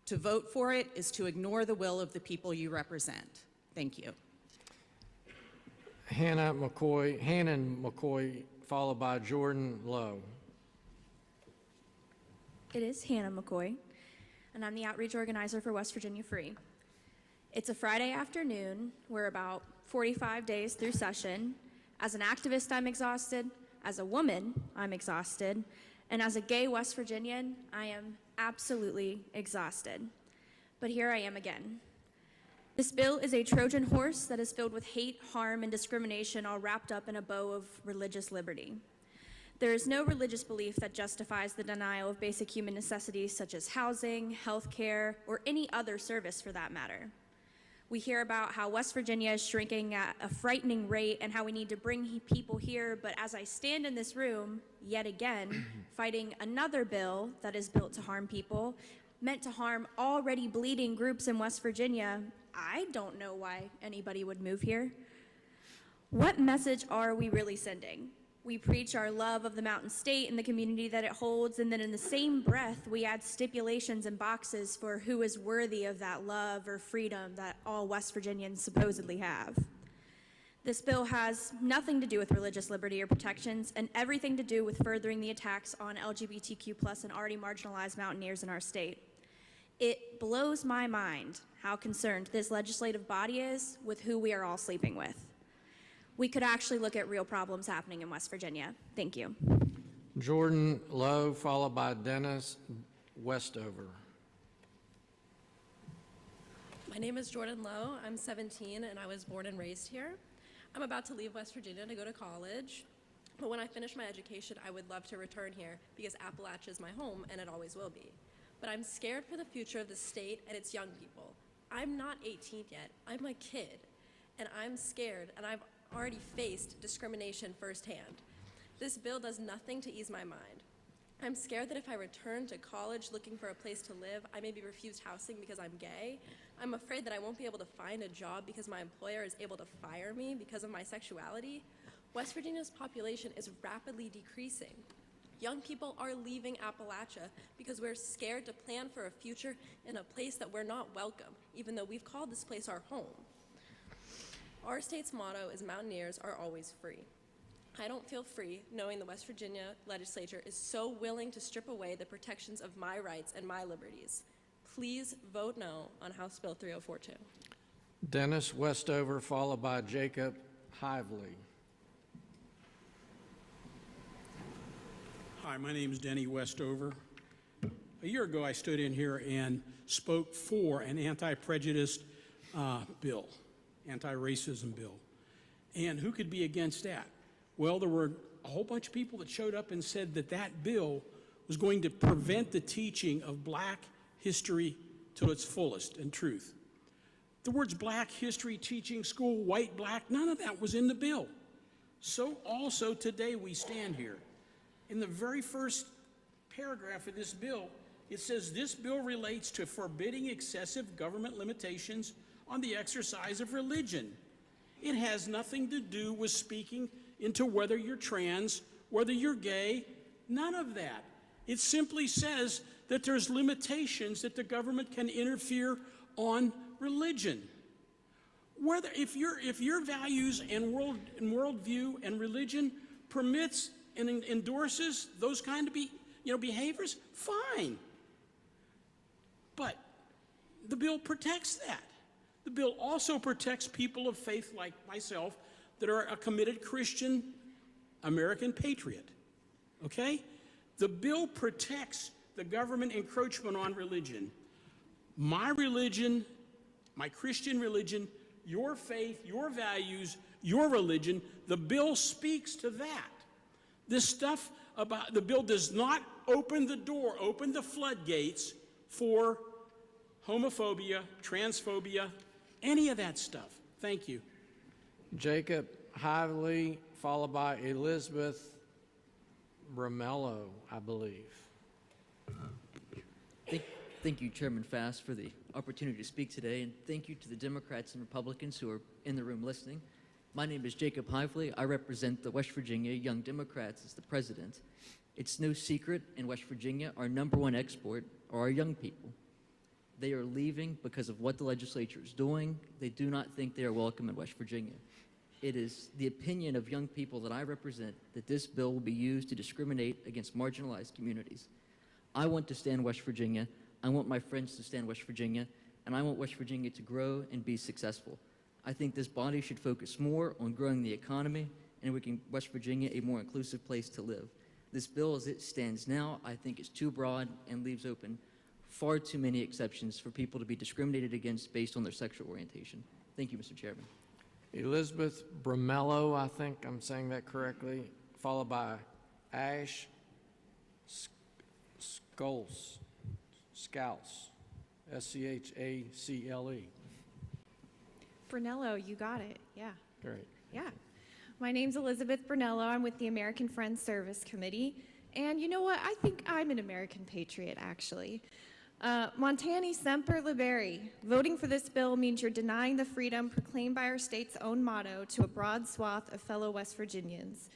To vote for it is to ignore the will of the people you represent. Thank you. Hannon McCoy, followed by Jordan Lowe. It is Hannah McCoy, and I'm the outreach organizer for West Virginia Free. It's a Friday afternoon. We're about 45 days through session. As an activist, I'm exhausted. As a woman, I'm exhausted. And as a gay West Virginian, I am absolutely exhausted. But here I am again. This bill is a Trojan horse that is filled with hate, harm, and discrimination all wrapped up in a bow of religious liberty. There is no religious belief that justifies the denial of basic human necessities such as housing, health care, or any other service for that matter. We hear about how West Virginia is shrinking at a frightening rate and how we need to bring people here, but as I stand in this room, yet again, fighting another bill that is built to harm people, meant to harm already bleeding groups in West Virginia, I don't know why anybody would move here. What message are we really sending? We preach our love of the Mountain State and the community that it holds, and then in the same breath, we add stipulations and boxes for who is worthy of that love or freedom that all West Virginians supposedly have. This bill has nothing to do with religious liberty or protections and everything to do with furthering the attacks on LGBTQ+ and already marginalized mountaineers in our state. It blows my mind how concerned this legislative body is with who we are all sleeping with. We could actually look at real problems happening in West Virginia. Thank you. Jordan Lowe, followed by Dennis Westover. My name is Jordan Lowe. I'm 17 and I was born and raised here. I'm about to leave West Virginia to go to college. But when I finish my education, I would love to return here because Appalachia is my home and it always will be. But I'm scared for the future of the state and its young people. I'm not 18 yet. I'm a kid. And I'm scared, and I've already faced discrimination firsthand. This bill does nothing to ease my mind. I'm scared that if I return to college looking for a place to live, I may be refused housing because I'm gay. I'm afraid that I won't be able to find a job because my employer is able to fire me because of my sexuality. West Virginia's population is rapidly decreasing. Young people are leaving Appalachia because we're scared to plan for a future in a place that we're not welcome, even though we've called this place our home. Our state's motto is "Mountaineers are always free." I don't feel free knowing the West Virginia legislature is so willing to strip away the protections of my rights and my liberties. Please vote no on House Bill 3042. Dennis Westover, followed by Jacob Hively. Hi, my name is Denny Westover. A year ago, I stood in here and spoke for an anti-prejudice bill, anti-racism bill. And who could be against that? Well, there were a whole bunch of people that showed up and said that that bill was going to prevent the teaching of black history to its fullest and truth. The words black history teaching school, white, black, none of that was in the bill. So also today we stand here. In the very first paragraph of this bill, it says this bill relates to forbidding excessive government limitations on the exercise of religion. It has nothing to do with speaking into whether you're trans, whether you're gay, none of that. It simply says that there's limitations that the government can interfere on religion. Whether if your values and worldview and religion permits and endorses those kind of behaviors, fine. But the bill protects that. The bill also protects people of faith like myself that are a committed Christian American patriot. Okay? The bill protects the government encroachment on religion. My religion, my Christian religion, your faith, your values, your religion, the bill speaks to that. This stuff about the bill does not open the door, open the floodgates for homophobia, transphobia, any of that stuff. Thank you. Jacob Hively, followed by Elizabeth Bramello, I believe. Thank you, Chairman Fast, for the opportunity to speak today, and thank you to the Democrats and Republicans who are in the room listening. My name is Jacob Hively. I represent the West Virginia Young Democrats as the president. It's no secret in West Virginia, our #1 export are our young people. They are leaving because of what the legislature is doing. They do not think they are welcome in West Virginia. It is the opinion of young people that I represent that this bill will be used to discriminate against marginalized communities. I want to stand West Virginia. I want my friends to stand West Virginia, and I want West Virginia to grow and be successful. I think this body should focus more on growing the economy and making West Virginia a more inclusive place to live. This bill, as it stands now, I think is too broad and leaves open far too many exceptions for people to be discriminated against based on their sexual orientation. Thank you, Mr. Chairman. Elizabeth Bramello, I think I'm saying that correctly, followed by Ash Scouse, S-C-H-A-C-L-E. Brunello, you got it. Yeah. Great. Yeah. My name's Elizabeth Brunello. I'm with the American Friends Service Committee. And you know what? I think I'm an American patriot, actually. Montani Semper Liberi. Voting for this bill means you're denying the freedom proclaimed by our state's own motto to a broad swath of fellow West Virginians.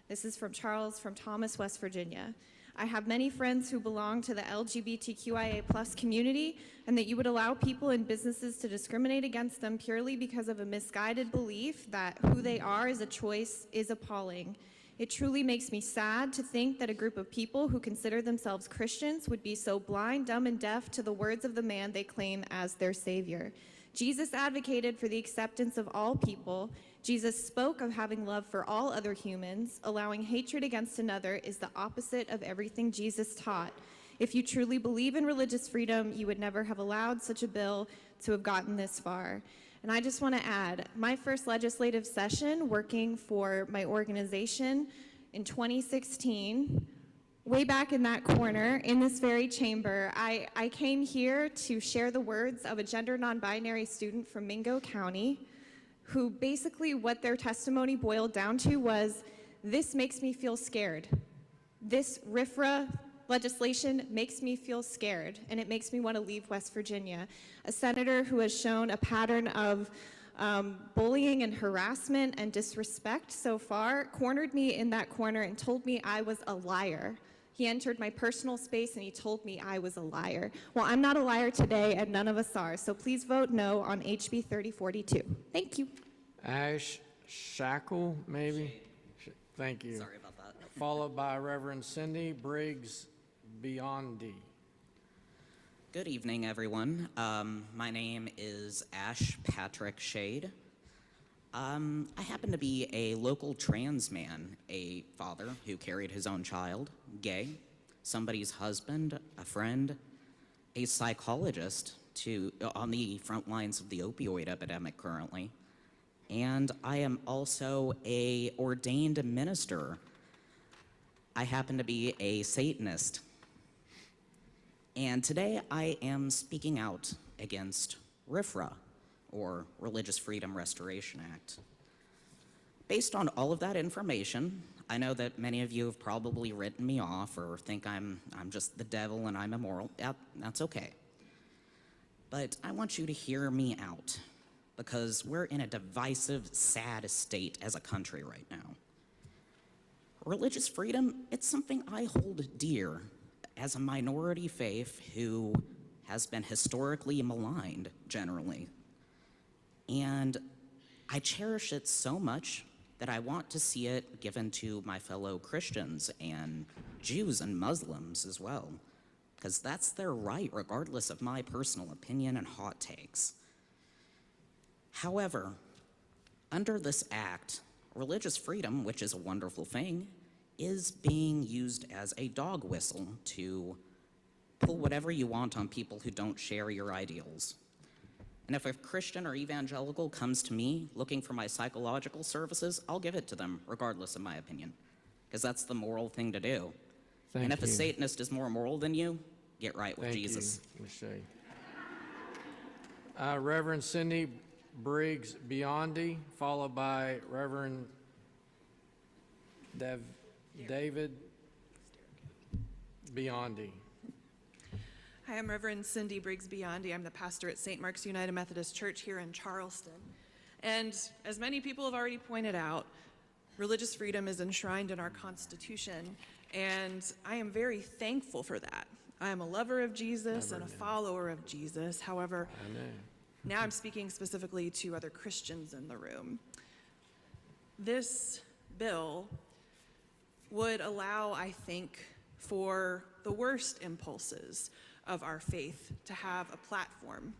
This is from Charles from Thomas, West Virginia. I have many friends who belong to the LGBTQIA+ community, and that you would allow people and businesses to discriminate against them purely because of a misguided belief that who they are as a choice is appalling. It truly makes me sad to think that a group of people who consider themselves Christians would be so blind, dumb, and deaf to the words of the man they claim as their Savior. Jesus advocated for the acceptance of all people. Jesus spoke of having love for all other humans. Allowing hatred against another is the opposite of everything Jesus taught. If you truly believe in religious freedom, you would never have allowed such a bill to have gotten this far. And I just want to add, my first legislative session working for my organization in 2016, way back in that corner, in this very chamber, I came here to share the words of a gender non-binary student from Mingo County, who basically what their testimony boiled down to was, this makes me feel scared. This RFRA legislation makes me feel scared, and it makes me want to leave West Virginia. A senator who has shown a pattern of bullying and harassment and disrespect so far, cornered me in that corner and told me I was a liar. He entered my personal space and he told me I was a liar. Well, I'm not a liar today, and none of us are, so please vote no on HB 3042. Thank you. Ash Shackle, maybe? Thank you. Sorry about that. Followed by Reverend Cindy Briggs Biondi. Good evening, everyone. My name is Ash Patrick Shade. I happen to be a local trans man, a father who carried his own child, gay, somebody's husband, a friend, a psychologist on the front lines of the opioid epidemic currently, and I am also a ordained minister. I happen to be a Satanist. And today I am speaking out against RFRA, or Religious Freedom Restoration Act. Based on all of that information, I know that many of you have probably written me off or think I'm just the devil and I'm immoral. That's okay. But I want you to hear me out, because we're in a divisive, sad state as a country right now. Religious freedom, it's something I hold dear as a minority faith who has been historically maligned generally. And I cherish it so much that I want to see it given to my fellow Christians and Jews and Muslims as well, because that's their right regardless of my personal opinion and hot takes. However, under this act, religious freedom, which is a wonderful thing, is being used as a dog whistle to pull whatever you want on people who don't share your ideals. And if a Christian or evangelical comes to me looking for my psychological services, I'll give it to them, regardless of my opinion, because that's the moral thing to do. And if a Satanist is more moral than you, get right with Jesus. Thank you. Reverend Cindy Briggs Biondi, followed by Reverend David Biondi. Hi, I'm Reverend Cindy Briggs Biondi. I'm the pastor at St. Mark's United Methodist Church here in Charleston. And as many people have already pointed out, religious freedom is enshrined in our Constitution, and I am very thankful for that. I am a lover of Jesus and a follower of Jesus. However, now I'm speaking specifically to other Christians in the room. This bill would allow, I think, for the worst impulses of our faith to have a platform.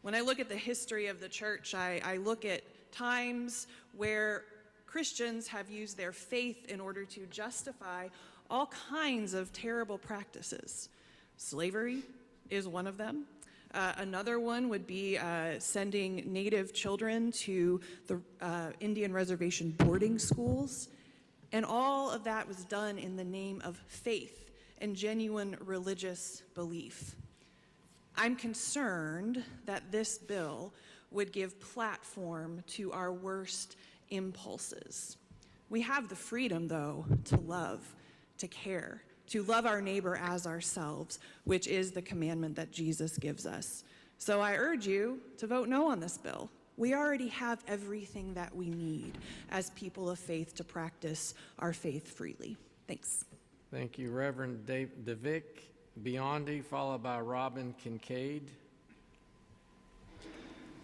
When I look at the history of the church, I look at times where Christians have used their faith in order to justify all kinds of terrible practices. Slavery is one of them. Another one would be sending Native children to the Indian reservation boarding schools. And all of that was done in the name of faith and genuine religious belief. I'm concerned that this bill would give platform to our worst impulses. We have the freedom, though, to love, to care, to love our neighbor as ourselves, which is the commandment that Jesus gives us. So I urge you to vote no on this bill. We already have everything that we need as people of faith to practice our faith freely. Thanks. Thank you, Reverend Davic Biondi, followed by Robin Kincaid.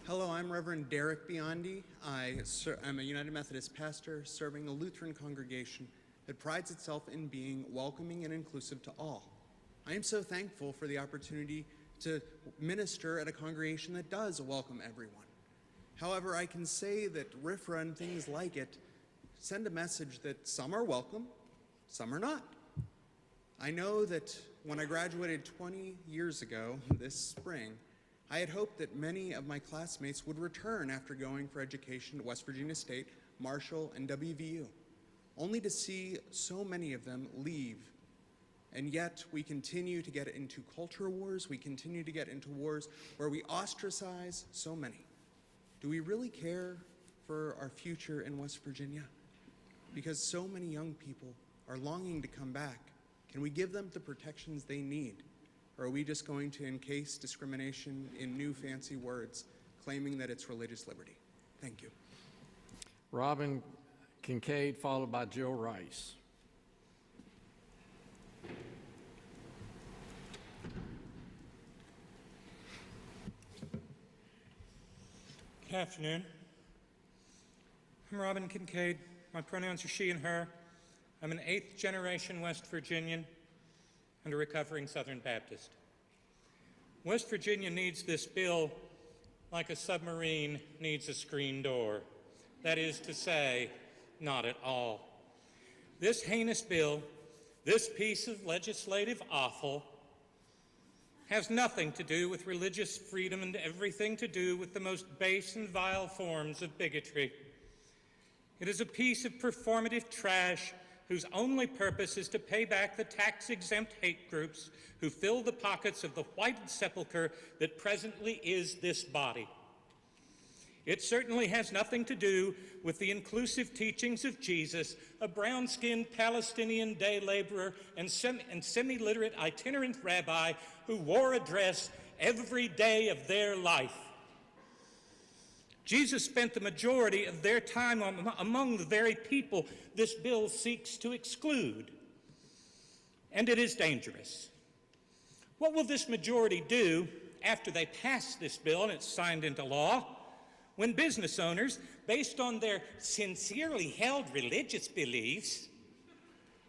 Hello, I'm Reverend Derek Biondi. I'm a United Methodist pastor serving a Lutheran congregation that prides itself in being welcoming and inclusive to all. I am so thankful for the opportunity to minister at a congregation that does welcome everyone. However, I can say that RFRA and things like it send a message that some are welcome, some are not. I know that when I graduated 20 years ago this spring, I had hoped that many of my classmates would return after going for education at West Virginia State, Marshall, and WVU, only to see so many of them leave. And yet we continue to get into culture wars, we continue to get into wars where we ostracize so many. Do we really care for our future in West Virginia? Because so many young people are longing to come back. Can we give them the protections they need? Or are we just going to encase discrimination in new fancy words, claiming that it's religious liberty. Thank you. Robin Kincaid, followed by Jill Rice. Good afternoon. I'm Robin Kincaid. My pronouns are she and her. I'm an 8th generation West Virginian and a recovering Southern Baptist. West Virginia needs this bill like a submarine needs a screen door. That is to say, not at all. This heinous bill, this piece of legislative offal, has nothing to do with religious freedom and everything to do with the most base and vile forms of bigotry. It is a piece of performative trash whose only purpose is to pay back the tax-exempt hate groups who fill the pockets of the whited sepulcher that presently is this body. It certainly has nothing to do with the inclusive teachings of Jesus, a brown-skinned Palestinian day laborer and semi-literate itinerant rabbi who wore a dress every day of their life. Jesus spent the majority of their time among the very people this bill seeks to exclude, and it is dangerous. What will this majority do after they pass this bill and it's signed into law? When business owners, based on their sincerely held religious beliefs,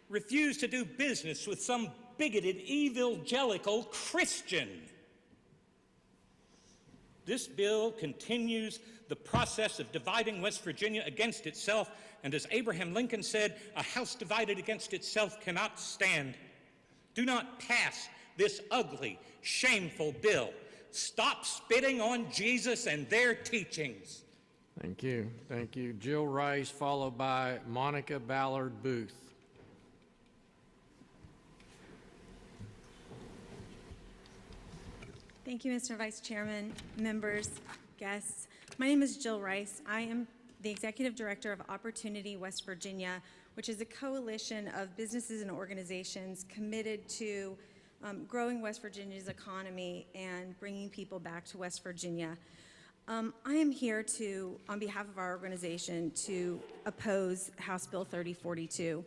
refuse to do business with some bigoted, evangelical Christian. This bill continues the process of dividing West Virginia against itself, and as Abraham Lincoln said, a house divided against itself cannot stand. Do not pass this ugly, shameful bill. Stop spitting on Jesus and their teachings. Thank you. Thank you. Jill Rice, followed by Monica Ballard Booth. Thank you, Mr. Vice Chairman, members, guests. My name is Jill Rice. I am the Executive Director of Opportunity West Virginia, which is a coalition of businesses and organizations committed to growing West Virginia's economy and bringing people back to West Virginia. I am here to, on behalf of our organization, to oppose House Bill 3042.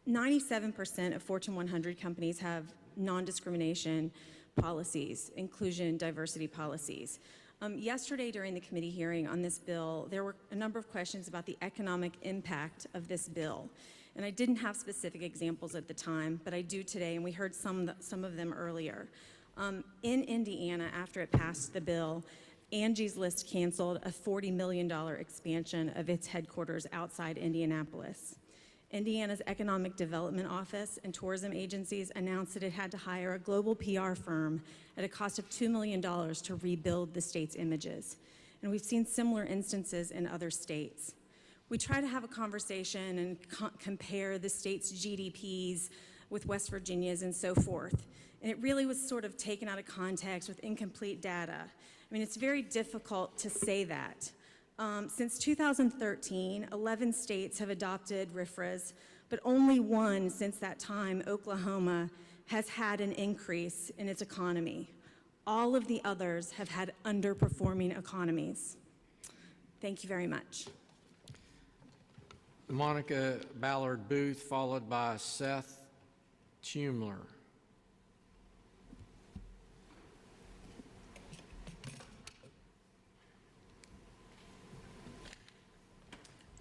97% of Fortune 100 companies have non-discrimination policies, inclusion, diversity policies. Yesterday during the committee hearing on this bill, there were a number of questions about the economic impact of this bill. And I didn't have specific examples at the time, but I do today, and we heard some of them earlier. In Indiana, after it passed the bill, Angie's List canceled a $40 million expansion of its headquarters outside Indianapolis. Indiana's Economic Development Office and tourism agencies announced that it had to hire a global PR firm at a cost of $2 million to rebuild the state's images. And we've seen similar instances in other states. We try to have a conversation and compare the state's GDPs with West Virginia's and so forth. And it really was sort of taken out of context with incomplete data. I mean, it's very difficult to say that. Since 2013, 11 states have adopted RFRAs, but only one since that time, Oklahoma, has had an increase in its economy. All of the others have had underperforming economies. Thank you very much. Monica Ballard Booth, followed by Seth Tumler.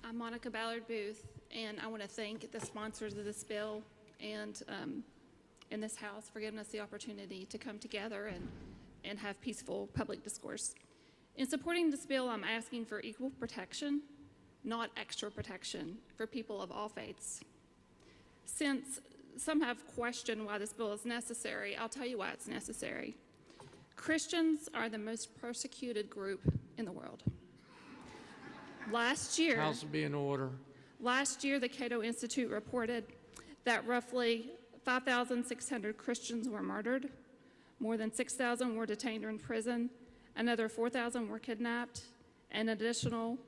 I'm Monica Ballard Booth, and I want to thank the sponsors of this bill and in this House for giving us the opportunity to come together and have peaceful public discourse. In supporting this bill, I'm asking for equal protection, not extra protection, for people of all faiths. Since some have questioned why this bill is necessary, I'll tell you why it's necessary. Christians are the most persecuted group in the world. Last year, House will be in order. Last year, the Cato Institute reported that roughly 5,600 Christians were murdered, more than 6,000 were detained or in prison, another 4,000 were kidnapped, and additional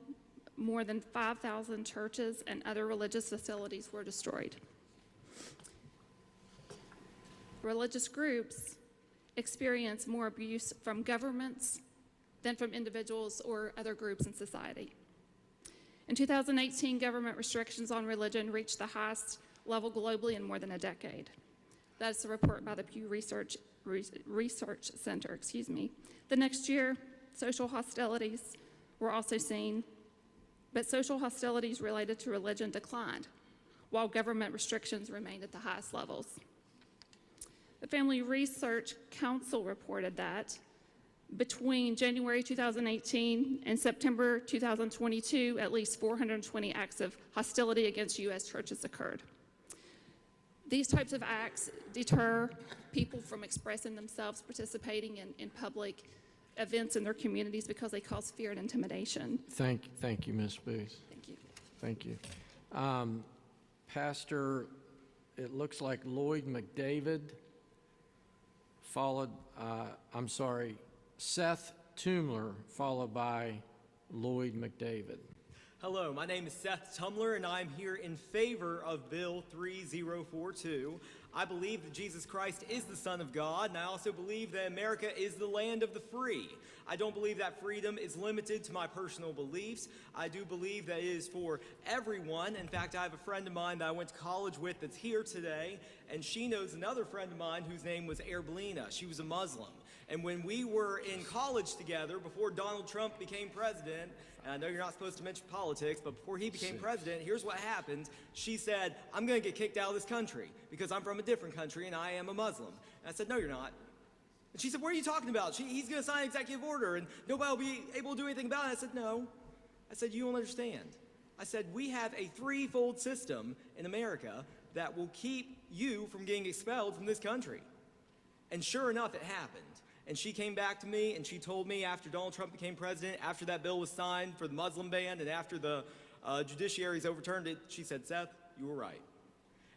more than 5,000 churches and other religious facilities were destroyed. Religious groups experience more abuse from governments than from individuals or other groups in society. In 2018, government restrictions on religion reached the highest level globally in more than a decade. That's a report by the Pew Research Center. The next year, social hostilities were also seen, but social hostilities related to religion declined, while government restrictions remained at the highest levels. The Family Research Council reported that between January 2018 and September 2022, at least 420 acts of hostility against U.S. churches occurred. These types of acts deter people from expressing themselves, participating in public events in their communities because they cause fear and intimidation. Thank you, Ms. Booth. Thank you. Thank you. Pastor, it looks like Lloyd McDavid, followed, Seth Tumler, followed by Lloyd McDavid. Hello, my name is Seth Tumler, and I'm here in favor of Bill 3042. I believe that Jesus Christ is the Son of God, and I also believe that America is the land of the free. I don't believe that freedom is limited to my personal beliefs. I do believe that it is for everyone. In fact, I have a friend of mine that I went to college with that's here today, and she knows another friend of mine whose name was Erblina. She was a Muslim. And when we were in college together, before Donald Trump became president, and I know you're not supposed to mention politics, but before he became president, here's what happened. She said, I'm going to get kicked out of this country because I'm from a different country and I am a Muslim. And I said, no, you're not. And she said, what are you talking about? He's going to sign an executive order and nobody will be able to do anything about it. I said, no. I said, you don't understand. I said, we have a threefold system in America that will keep you from getting expelled from this country. And sure enough, it happened. And she came back to me and she told me after Donald Trump became president, after that bill was signed for the Muslim ban and after the judiciary's overturned it, she said, Seth, you were right.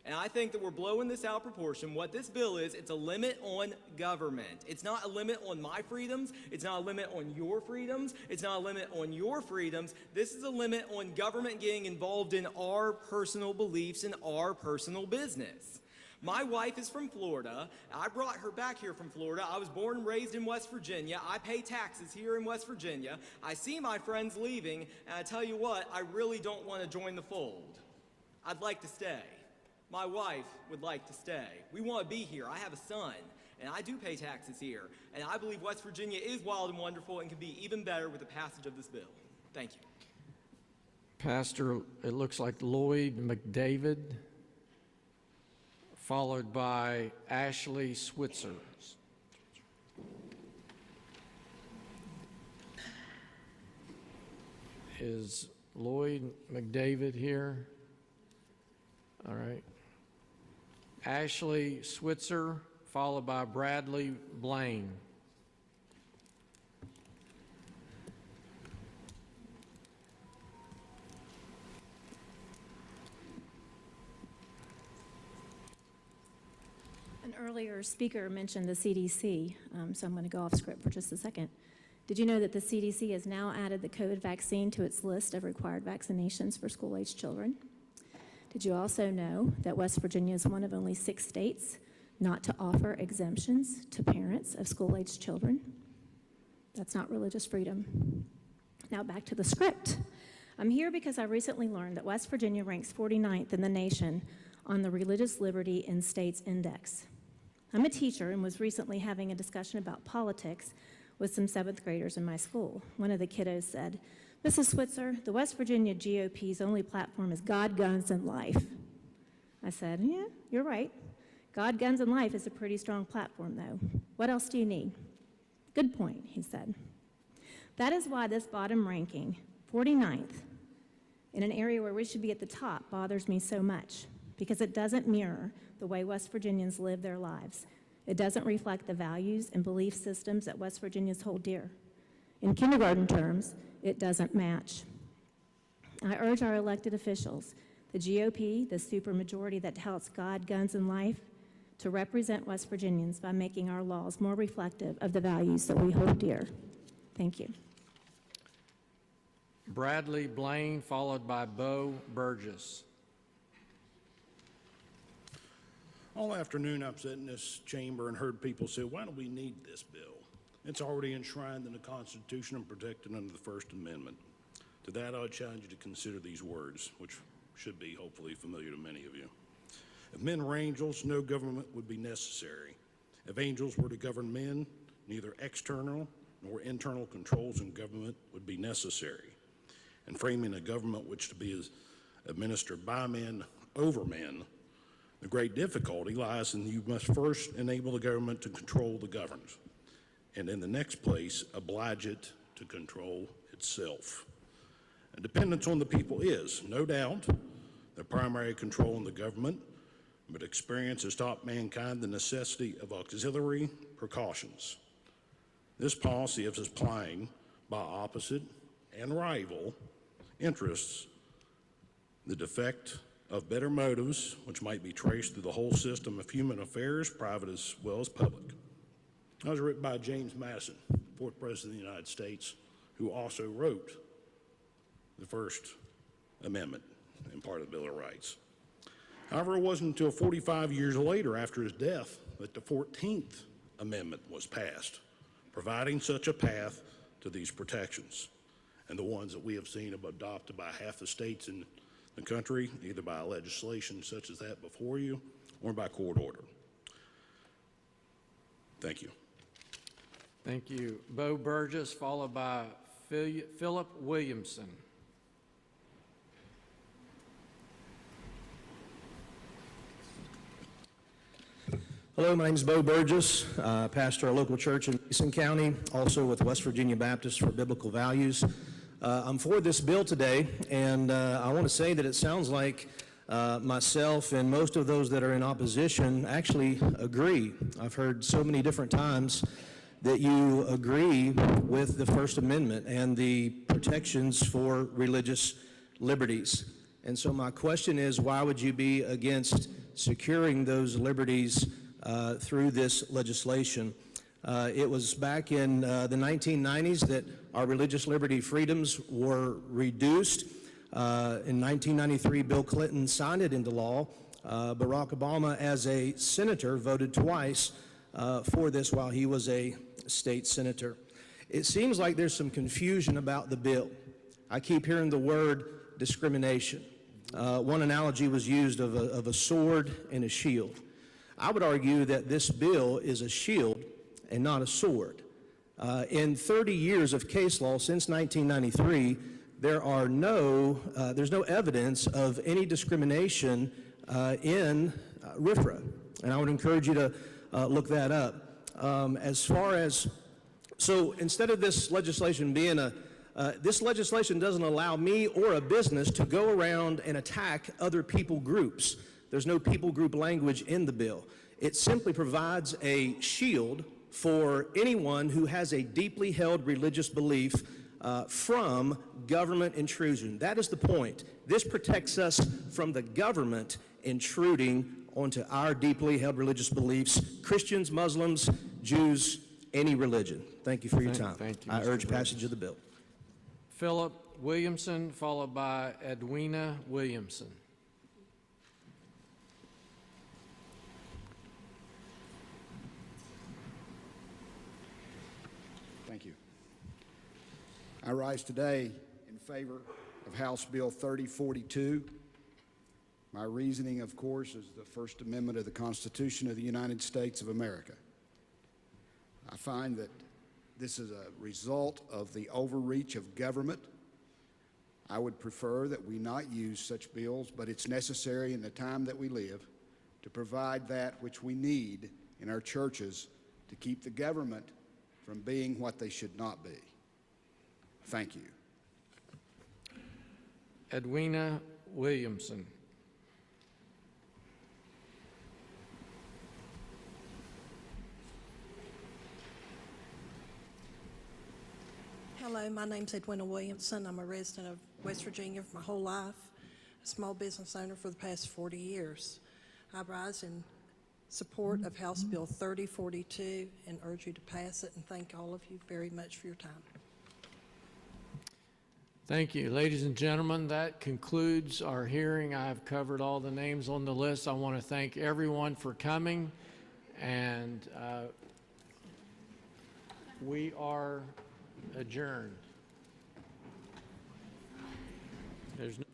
And I think that we're blowing this out of proportion. What this bill is, it's a limit on government. It's not a limit on my freedoms. It's not a limit on your freedoms. It's not a limit on your freedoms. This is a limit on government getting involved in our personal beliefs and our personal business. My wife is from Florida. I brought her back here from Florida. I was born and raised in West Virginia. I pay taxes here in West Virginia. I see my friends leaving, and I tell you what, I really don't want to join the fold. I'd like to stay. My wife would like to stay. We want to be here. I have a son, and I do pay taxes here. And I believe West Virginia is wild and wonderful and can be even better with the passage of this bill. Thank you. Pastor, it looks like Lloyd McDavid, followed by Ashley Switzer. Is Lloyd McDavid here? All right. Ashley Switzer, followed by Bradley Blaine. An earlier speaker mentioned the CDC, so I'm going to go off script for just a second. Did you know that the CDC has now added the COVID vaccine to its list of required vaccinations for school-aged children? Did you also know that West Virginia is one of only 6 states not to offer exemptions to parents of school-aged children? That's not religious freedom. Now back to the script. I'm here because I recently learned that West Virginia ranks 49th in the nation on the Religious Liberty in States Index. I'm a teacher and was recently having a discussion about politics with some 7th graders in my school. One of the kiddos said, Mrs. Switzer, the West Virginia GOP's only platform is God, Guns, and Life. I said, yeah, you're right. God, Guns, and Life is a pretty strong platform, though. What else do you need? Good point, he said. That is why this bottom ranking, 49th, in an area where we should be at the top, bothers me so much, because it doesn't mirror the way West Virginians live their lives. It doesn't reflect the values and belief systems that West Virginians hold dear. In kindergarten terms, it doesn't match. I urge our elected officials, the GOP, the supermajority that touts God, Guns, and Life, to represent West Virginians by making our laws more reflective of the values that we hold dear. Thank you. Bradley Blaine, followed by Bo Burgess. All afternoon, I've sat in this chamber and heard people say, why do we need this bill? It's already enshrined in the Constitution and protected under the First Amendment. To that, I would challenge you to consider these words, which should be hopefully familiar to many of you. If men were angels, no government would be necessary. If angels were to govern men, neither external nor internal controls in government would be necessary. In framing a government which to be administered by men over men, the great difficulty lies in you must first enable the government to control the governed, and in the next place, oblige it to control itself. And dependence on the people is, no doubt, the primary control in the government, but experience has taught mankind the necessity of auxiliary precautions. This policy is applying by opposite and rival interests the defect of better motives, which might be traced through the whole system of human affairs, private as well as public. That was written by James Madison, fourth President of the United States, who also wrote the First Amendment and part of the Bill of Rights. However, it wasn't until 45 years later, after his death, that the 14th Amendment was passed, providing such a path to these protections, and the ones that we have seen adopted by half the states in the country, either by legislation such as that before you or by court order. Thank you. Thank you. Bo Burgess, followed by Philip Williamson. Hello, my name is Bo Burgess, pastor at a local church in Mason County, also with West Virginia Baptist for Biblical Values. I'm for this bill today, and I want to say that it sounds like myself and most of those that are in opposition actually agree. I've heard so many different times that you agree with the First Amendment and the protections for religious liberties. And so my question is, why would you be against securing those liberties through this legislation? It was back in the 1990s that our religious liberty freedoms were reduced. In 1993, Bill Clinton signed it into law. Barack Obama, as a senator, voted twice for this while he was a state senator. It seems like there's some confusion about the bill. I keep hearing the word discrimination. One analogy was used of a sword and a shield. I would argue that this bill is a shield and not a sword. In 30 years of case law since 1993, there's no evidence of any discrimination in RFRA, and I would encourage you to look that up. So instead of this legislation being this legislation doesn't allow me or a business to go around and attack other people groups. There's no people group language in the bill. It simply provides a shield for anyone who has a deeply held religious belief from government intrusion. That is the point. This protects us from the government intruding onto our deeply held religious beliefs, Christians, Muslims, Jews, any religion. Thank you for your time. Thank you, I Mr. urge Burgess. passage of the bill. Philip Williamson, followed by Edwina Williamson. Thank you. I rise today in favor of House Bill 3042. My reasoning, of course, is the First Amendment of the Constitution of the United States of America. I find that this is a result of the overreach of government. I would prefer that we not use such bills, but it's necessary in the time that we live to provide that which we need in our churches to keep the government from being what they should not be. Thank you. Edwina Williamson. Hello, my name's Edwina Williamson. I'm a resident of West Virginia for my whole life, a small business owner for the past 40 years. I rise in support of House Bill 3042 and urge you to pass it, and thank all of you very much for your time. Thank you. Ladies and gentlemen, that concludes our hearing. I've covered all the names on the list. I want to thank everyone for coming, and We are adjourned. There's no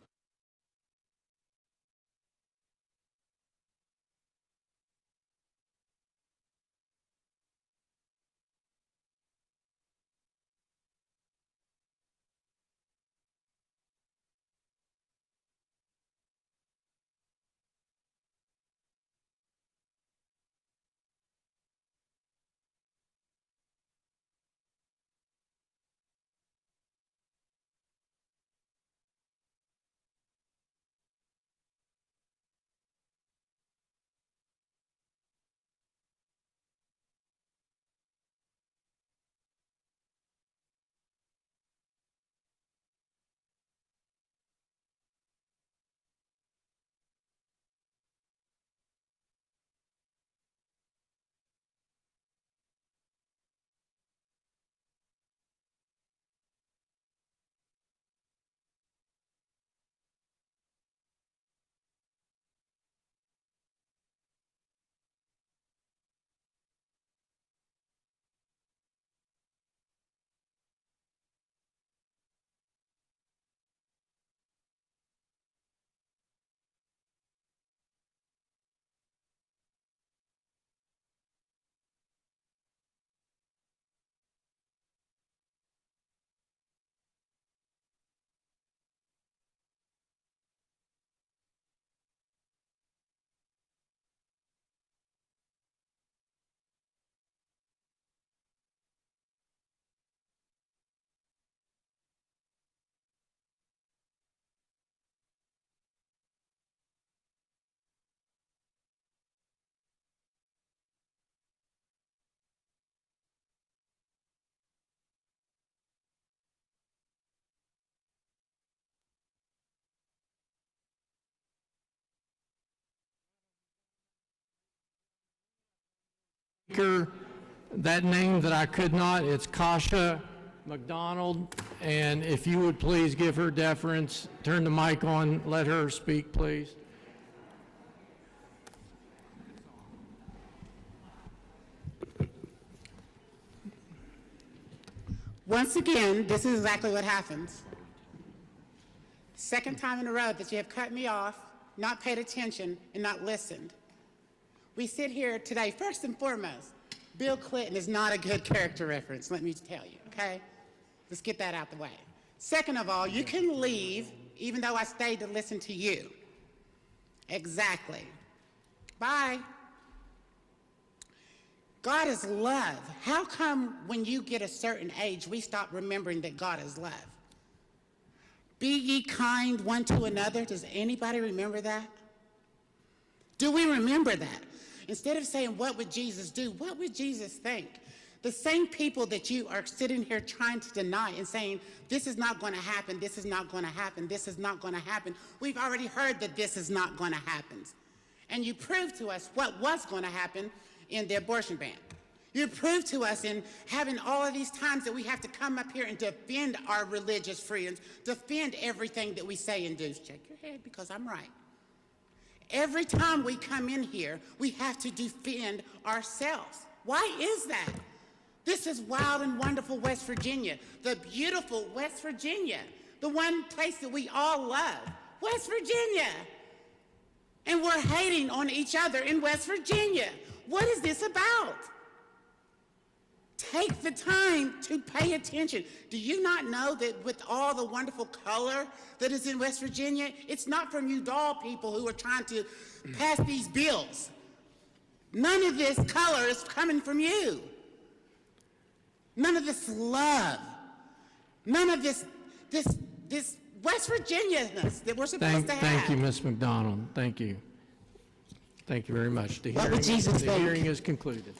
speaker. That name that I could not, it's Kasha McDonald, and if you would please give her deference, turn the mic on, let her speak, please. Once again, this is exactly what happens. Second time in a row that you have cut me off, not paid attention, and not listened. We sit here today, first and foremost, Bill Clinton is not a good character reference, let me tell you, okay? Let's get that out the way. Second of all, you can leave even though I stayed to listen to you. Exactly. Bye. God is love. How come when you get a certain age, we stop remembering that God is love? Be ye kind one to another. Does anybody remember that? Do we remember that? Instead of saying, what would Jesus do? What would Jesus think? The same people that you are sitting here trying to deny and saying, this is not going to happen, this is not going to happen, this is not going to happen. We've already heard that this is not going to happen. And you proved to us what was going to happen in the abortion ban. You proved to us in having all of these times that we have to come up here and defend our religious freedoms, defend everything that we say and do. Shake your head because I'm right. Every time we come in here, we have to defend ourselves. Why is that? This is wild and wonderful West Virginia, the beautiful West Virginia, the one place that we all love, West Virginia. And we're hating on each other in West Virginia. What is this about? Take the time to pay attention. Do you not know that with all the wonderful color that is in West Virginia, it's not from you doll people who are trying to pass these bills. None of this color is coming from you. None of this love. None of this West Virginia-ness that we're supposed to have. Thank you, Ms. McDonald. Thank you. Thank you very much. The What would Jesus think? hearing is concluded.